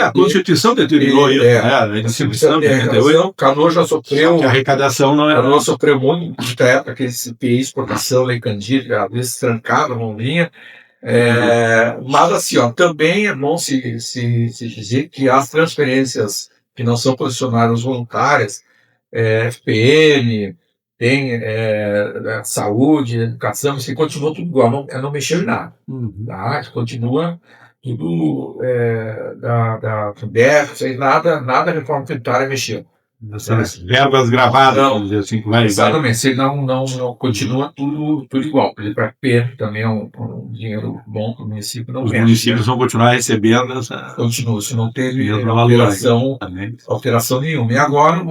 [SPEAKER 1] a Constituição determinou isso, né, a Constituição de 88.
[SPEAKER 2] Canoas já sofreu,
[SPEAKER 1] a arrecadação não era.
[SPEAKER 2] Canoas sofreu muito na época que esse PI exportação, Lei Candia, às vezes trancada, não vinha. Mas assim, também é bom se dizer que as transferências que não são posicionadas voluntárias, FPM, tem saúde, educação, isso continua tudo igual, não mexeu em nada. Tá? Continua tudo da FUDEF, nada a reforma tributária mexeu.
[SPEAKER 1] Essas verbas gravadas, assim, que vai.
[SPEAKER 2] Exatamente, se não continua tudo igual. Para PER também é um dinheiro bom para o município. Não
[SPEAKER 1] os municípios vão continuar recebendo essa.
[SPEAKER 2] Continua, se não teve alteração nenhuma. E agora,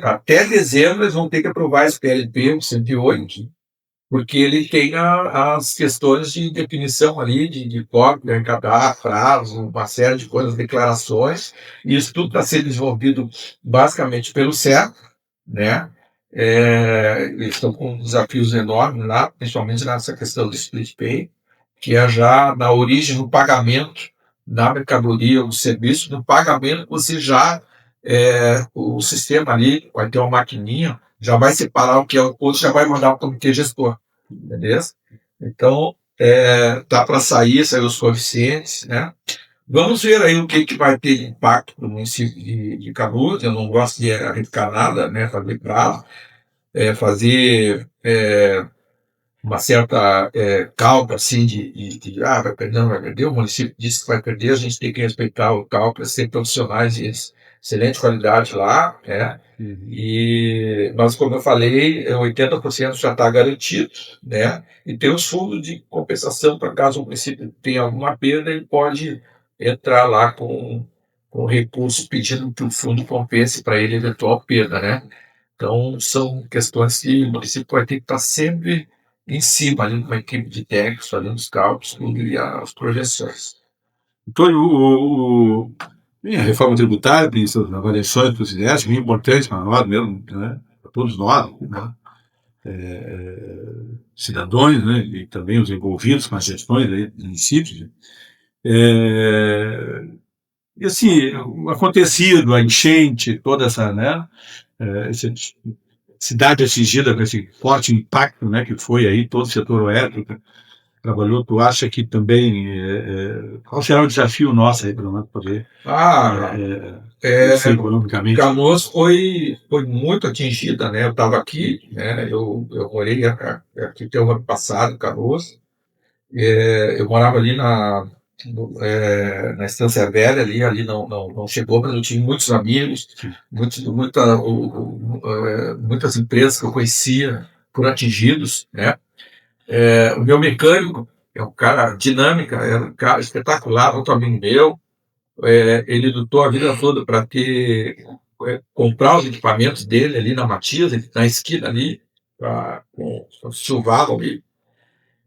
[SPEAKER 2] até dezembro, eles vão ter que aprovar esse PLP, o 108, porque ele tem as questões de definição ali, de cópia, arrecadar, prazo, uma série de coisas, declarações, e isso tudo está sendo desenvolvido basicamente pelo CERF, né? Eles estão com desafios enormes lá, principalmente nessa questão do split pay, que é já na origem do pagamento da mercadoria ou do serviço, no pagamento você já, o sistema ali vai ter uma maquininha, já vai separar o que é o imposto, já vai mandar para o comitê gestor, beleza? Então, dá para sair os coeficientes, né? Vamos ver aí o que vai ter impacto no município de Canoas. Eu não gosto de arriscar nada, né? Fazer prazo, fazer uma certa cálculo assim vai perder, não vai perder, o município disse que vai perder, a gente tem que respeitar o cálculo, ser profissionais de excelente qualidade lá, né? Mas como eu falei, 80% já está garantido, né? E tem os fundos de compensação para caso o município tenha alguma perda, ele pode entrar lá com recursos pedindo que o fundo compense para ele eventual perda, né? Então são questões que o município vai ter que estar sempre em cima, ali com uma equipe de técnicos, fazendo os cálculos, tudo e as projeções.
[SPEAKER 1] Antônio, Sim, a reforma tributária, tem suas avaliações que você acha bem importante para nós mesmo, né? Para todos nós, né? Cidadãos, né? E também os envolvidos com as gestões aí, dos municípios. É, e assim, o acontecido, a enchente, toda essa, né? Essa cidade atingida com esse forte impacto, né? Que foi aí todo o setor elétrico trabalhou. Tu acha que também qual será o desafio nosso aí para nós poder
[SPEAKER 2] Ah,
[SPEAKER 1] crescer
[SPEAKER 2] é,
[SPEAKER 1] economicamente?
[SPEAKER 2] Canoas foi muito atingida, né? Eu estava aqui, né? Eu morei aqui até o ano passado, em Canoas. Eu morava ali na Estância Velha, ali não chegou, mas eu tinha muitos amigos, muitas empresas que eu conhecia por atingidos, né? O meu mecânico é um cara dinâmica, é um cara espetacular, outro amigo meu. Ele lutou a vida toda para comprar os equipamentos dele ali na Matias, na esquina ali, com chuvavam ali.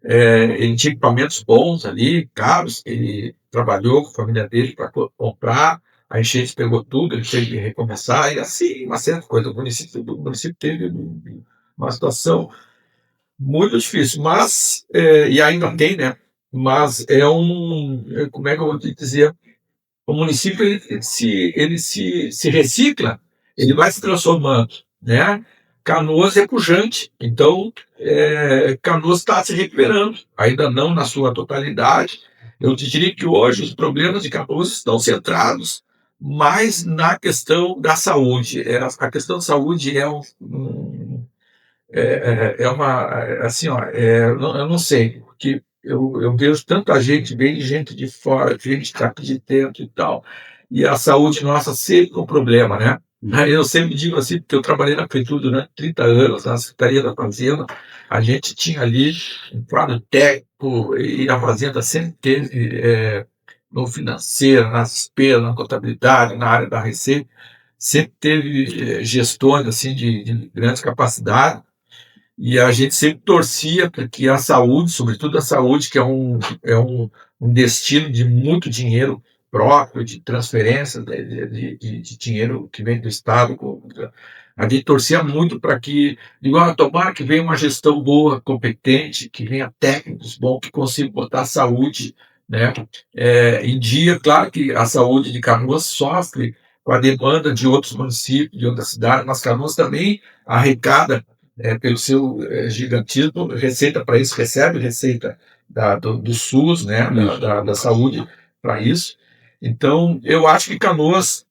[SPEAKER 2] Ele tinha equipamentos bons ali, caros, ele trabalhou com a família dele para comprar, a enchente pegou tudo, ele teve que recomeçar, e assim, uma série de coisas. O município teve uma situação muito difícil, mas, e ainda tem, né? Mas como é que eu vou te dizer? O município ele se recicla, ele vai se transformando, né? Canoas é pujante, então Canoas está se recuperando, ainda não na sua totalidade. Eu te diria que hoje os problemas de Canoas estão centrados mais na questão da saúde. A questão da saúde é uma, assim, ó, eu não sei, porque eu vejo tanta gente, bem gente de fora, gente que aqui de dentro e tal, e a saúde nossa sempre um problema, né? Aí eu sempre digo assim, porque eu trabalhei na prefeitura durante 30 anos, na Secretaria da Fazenda, a gente tinha ali um quadro técnico, e a Fazenda sempre teve, no financeiro, na despesa, na contabilidade, na área da receita, sempre teve gestões assim de grandes capacidades, e a gente sempre torcia para que a saúde, sobretudo a saúde, que é um destino de muito dinheiro próprio, de transferência de dinheiro que vem do Estado. A gente torcia muito para que, igual, tomara que venha uma gestão boa, competente, que venha técnicos bons, que consigam botar a saúde, né, em dia. Claro que a saúde de Canoas sofre com a demanda de outros municípios, de outras cidades, mas Canoas também arrecada, pelo seu gigantismo, receita para isso, recebe receita do SUS, né, da saúde para isso. Então, eu acho que Canoas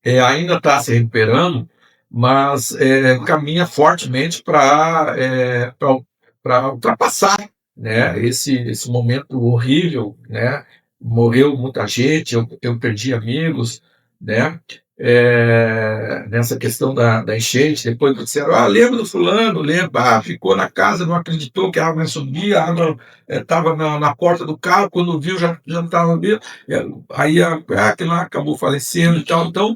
[SPEAKER 2] ainda está se recuperando, mas caminha fortemente para ultrapassar, né, esse momento horrível, né? Morreu muita gente, eu perdi amigos, né? Nessa questão da enchente, depois disseram, lembra do fulano, lembra, ficou na casa, não acreditou que a água ia subir, a água estava na porta do carro, quando viu já não estava ali, aí aquele lá acabou falecendo e tal. Então,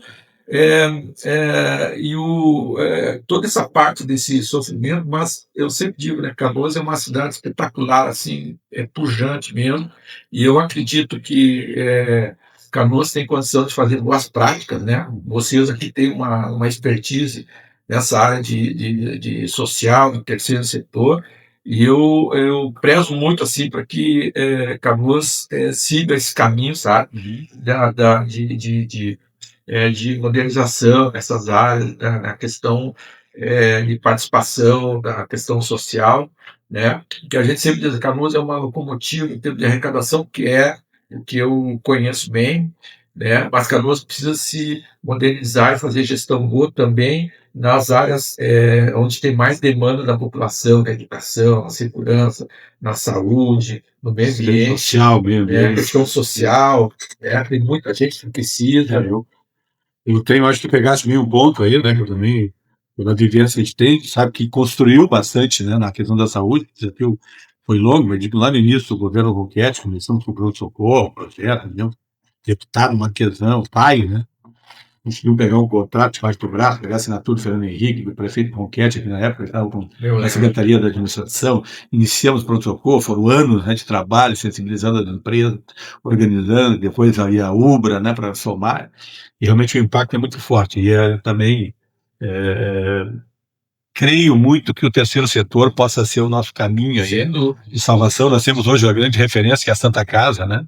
[SPEAKER 2] toda essa parte desse sofrimento, mas eu sempre digo, né, Canoas é uma cidade espetacular, assim, pujante mesmo, e eu acredito que Canoas tem condição de fazer boas práticas, né? Vocês aqui têm uma expertise nessa área de social, do terceiro setor, e eu prezo muito assim para que Canoas siga esse caminho, sabe? De modernização nessas áreas, né, na questão de participação, da questão social, né? Que a gente sempre diz que Canoas é uma locomotiva em termos de arrecadação, que é o que eu conheço bem, né? Mas Canoas precisa se modernizar e fazer gestão boa também nas áreas onde tem mais demanda da população, na educação, na segurança, na saúde, no meio ambiente,
[SPEAKER 1] Social, meio ambiente.
[SPEAKER 2] questão social, tem muita gente que precisa.
[SPEAKER 1] Eu tenho, acho que pegasse meio um ponto aí, né, que eu também, pela vivência que a gente tem, sabe que construiu bastante, né, na questão da saúde, o desafio foi longo, mas digo, lá no início do governo Roquete, começamos com o pronto-socorro, projeto, né, deputado Marquesão, pai, né, conseguiu pegar um contrato debaixo do braço, pegar a assinatura do Fernando Henrique, do prefeito Ronquete, aqui na época, ele estava na Secretaria da Administração, iniciamos protocolo, foram anos, né, de trabalho, sensibilizando as empresas, organizando, depois aí a Ubra, né, para somar, e realmente o impacto é muito forte, e também creio muito que o terceiro setor possa ser o nosso caminho aí de salvação. Nós temos hoje uma grande referência, que é a Santa Casa, né?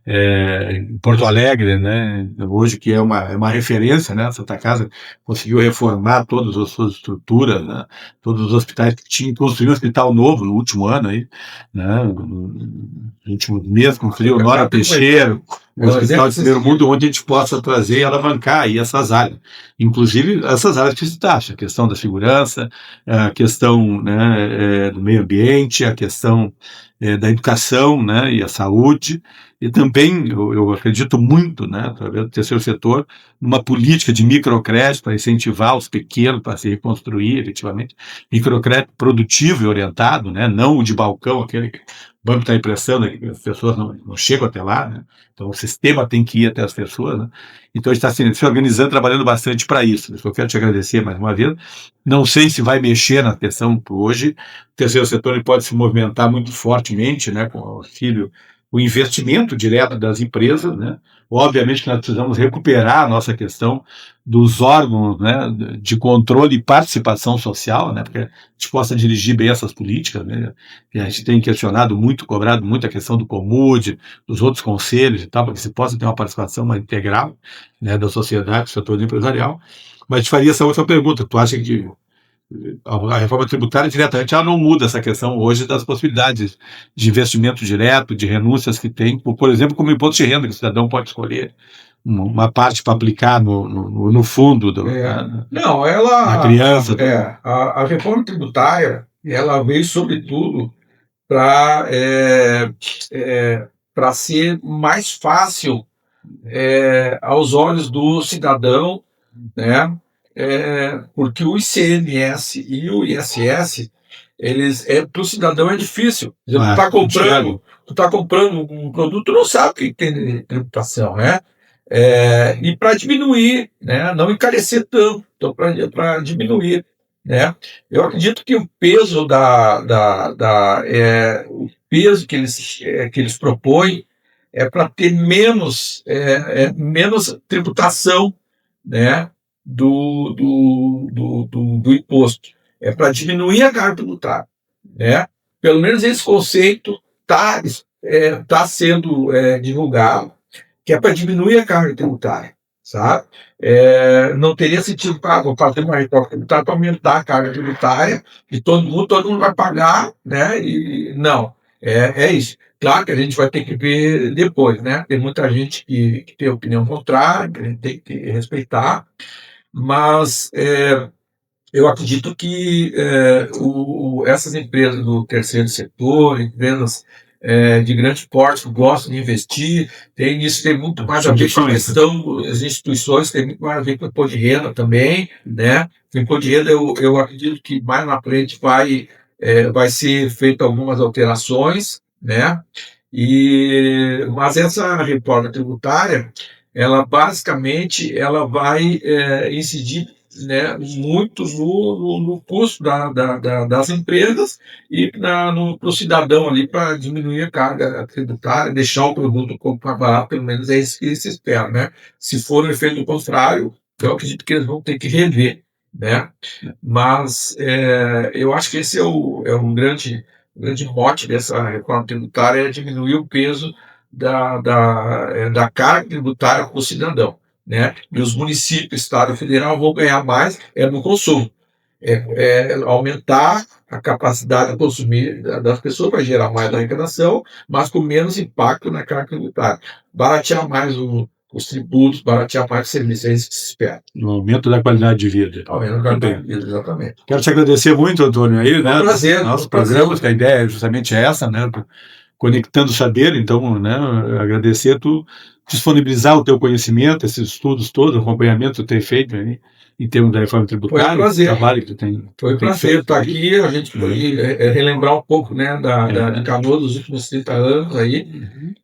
[SPEAKER 1] Em Porto Alegre, né? Hoje que é uma referência, né? A Santa Casa conseguiu reformar todas as suas estruturas, né? Todos os hospitais que tinham, construiu um hospital novo no último ano aí, né? No último mês construiu o Nora Teixeira, um hospital de primeiro mundo, onde a gente possa trazer e alavancar aí essas áreas, inclusive essas áreas que você citaste, a questão da segurança, a questão, né, do meio ambiente, a questão da educação, né, e a saúde, e também eu acredito muito, né, através do terceiro setor, numa política de microcrédito para incentivar os pequenos para se reconstruir efetivamente, microcrédito produtivo e orientado, né, não o de balcão, aquele que o banco está emprestando, que as pessoas não chegam até lá, né, então o sistema tem que ir até as pessoas, né, então a gente está se organizando, trabalhando bastante para isso. Eu quero te agradecer mais uma vez. Não sei se vai mexer na questão hoje. O terceiro setor ele pode se movimentar muito fortemente, né, com o auxílio, o investimento direto das empresas, né? Obviamente que nós precisamos recuperar a nossa questão dos órgãos, né, de controle e participação social, né, porque a gente possa dirigir bem essas políticas, né? E a gente tem questionado muito, cobrado muito a questão do Comude, dos outros conselhos e tal, para que se possa ter uma participação mais integral, né, da sociedade, do setor empresarial. Mas te faria essa outra pergunta. Tu acha que a reforma tributária diretamente ela não muda essa questão hoje das possibilidades de investimento direto, de renúncias que tem, por exemplo, como imposto de renda, que o cidadão pode escolher uma parte para aplicar no fundo
[SPEAKER 2] não,
[SPEAKER 1] da criança.
[SPEAKER 2] A reforma tributária ela veio sobretudo para para ser mais fácil aos olhos do cidadão, né? Porque o ICMS e o ISS, eles para o cidadão é difícil. Tu está comprando um produto, não sabe o que tem de tributação, né? E para diminuir, né? Não encarecer tanto, então para diminuir, né? Eu acredito que o peso o peso que eles propõem é para ter menos tributação, né, do imposto. É para diminuir a carga tributária, né? Pelo menos esse conceito tá sendo divulgado, que é para diminuir a carga tributária, sabe? Não teria sentido, vou fazer uma reforma tributária para aumentar a carga tributária e todo mundo vai pagar, né? E não, é isso. Claro que a gente vai ter que ver depois, né? Tem muita gente que tem opinião contrária, que a gente tem que respeitar, mas eu acredito que essas empresas do terceiro setor, empresas de grande porte que gostam de investir, isso tem muito mais a ver com a questão, as instituições tem muito mais a ver com o imposto de renda também, né? O imposto de renda eu acredito que mais na frente vai ser feito algumas alterações, né? Mas essa reforma tributária, ela basicamente vai incidir, né, muito no custo das empresas e para o cidadão ali, para diminuir a carga tributária, deixar o produto como mais barato, pelo menos é isso que se espera, né? Se for o efeito contrário, eu acredito que eles vão ter que rever, né? Mas eu acho que esse é um grande mote dessa reforma tributária, é diminuir o peso da carga tributária para o cidadão, né? E os municípios, Estado e Federal vão ganhar mais no consumo. Aumentar a capacidade de consumir das pessoas para gerar mais arrecadação, mas com menos impacto na carga tributária. Baratear mais os tributos, baratear mais os serviços, é isso que se espera.
[SPEAKER 1] No aumento da qualidade de vida.
[SPEAKER 2] Aumento da qualidade de vida, exatamente.
[SPEAKER 1] Quero te agradecer muito, Antônio, aí, né?
[SPEAKER 2] Prazer.
[SPEAKER 1] Nosso programa, que a ideia é justamente essa, né? Conectando saber, então, né? Agradecer tu disponibilizar o teu conhecimento, esses estudos todos, o acompanhamento que tu tem feito aí, em termos da reforma tributária, o
[SPEAKER 2] prazer.
[SPEAKER 1] trabalho que tu
[SPEAKER 2] Foi um
[SPEAKER 1] tem
[SPEAKER 2] prazer
[SPEAKER 1] feito
[SPEAKER 2] estar
[SPEAKER 1] aí.
[SPEAKER 2] aqui, a gente foi relembrar um pouco, né, de
[SPEAKER 1] É.
[SPEAKER 2] Canoas dos últimos 30 anos aí,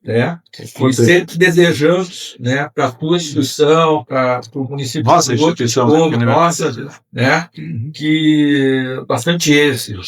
[SPEAKER 2] né, e
[SPEAKER 1] Quanto-
[SPEAKER 2] sempre desejamos, né, para a tua instituição, para o município
[SPEAKER 1] Nossa
[SPEAKER 2] de Canoas,
[SPEAKER 1] instituição,
[SPEAKER 2] como
[SPEAKER 1] né?
[SPEAKER 2] nossa, né,
[SPEAKER 1] Uhum.
[SPEAKER 2] que bastante êxito.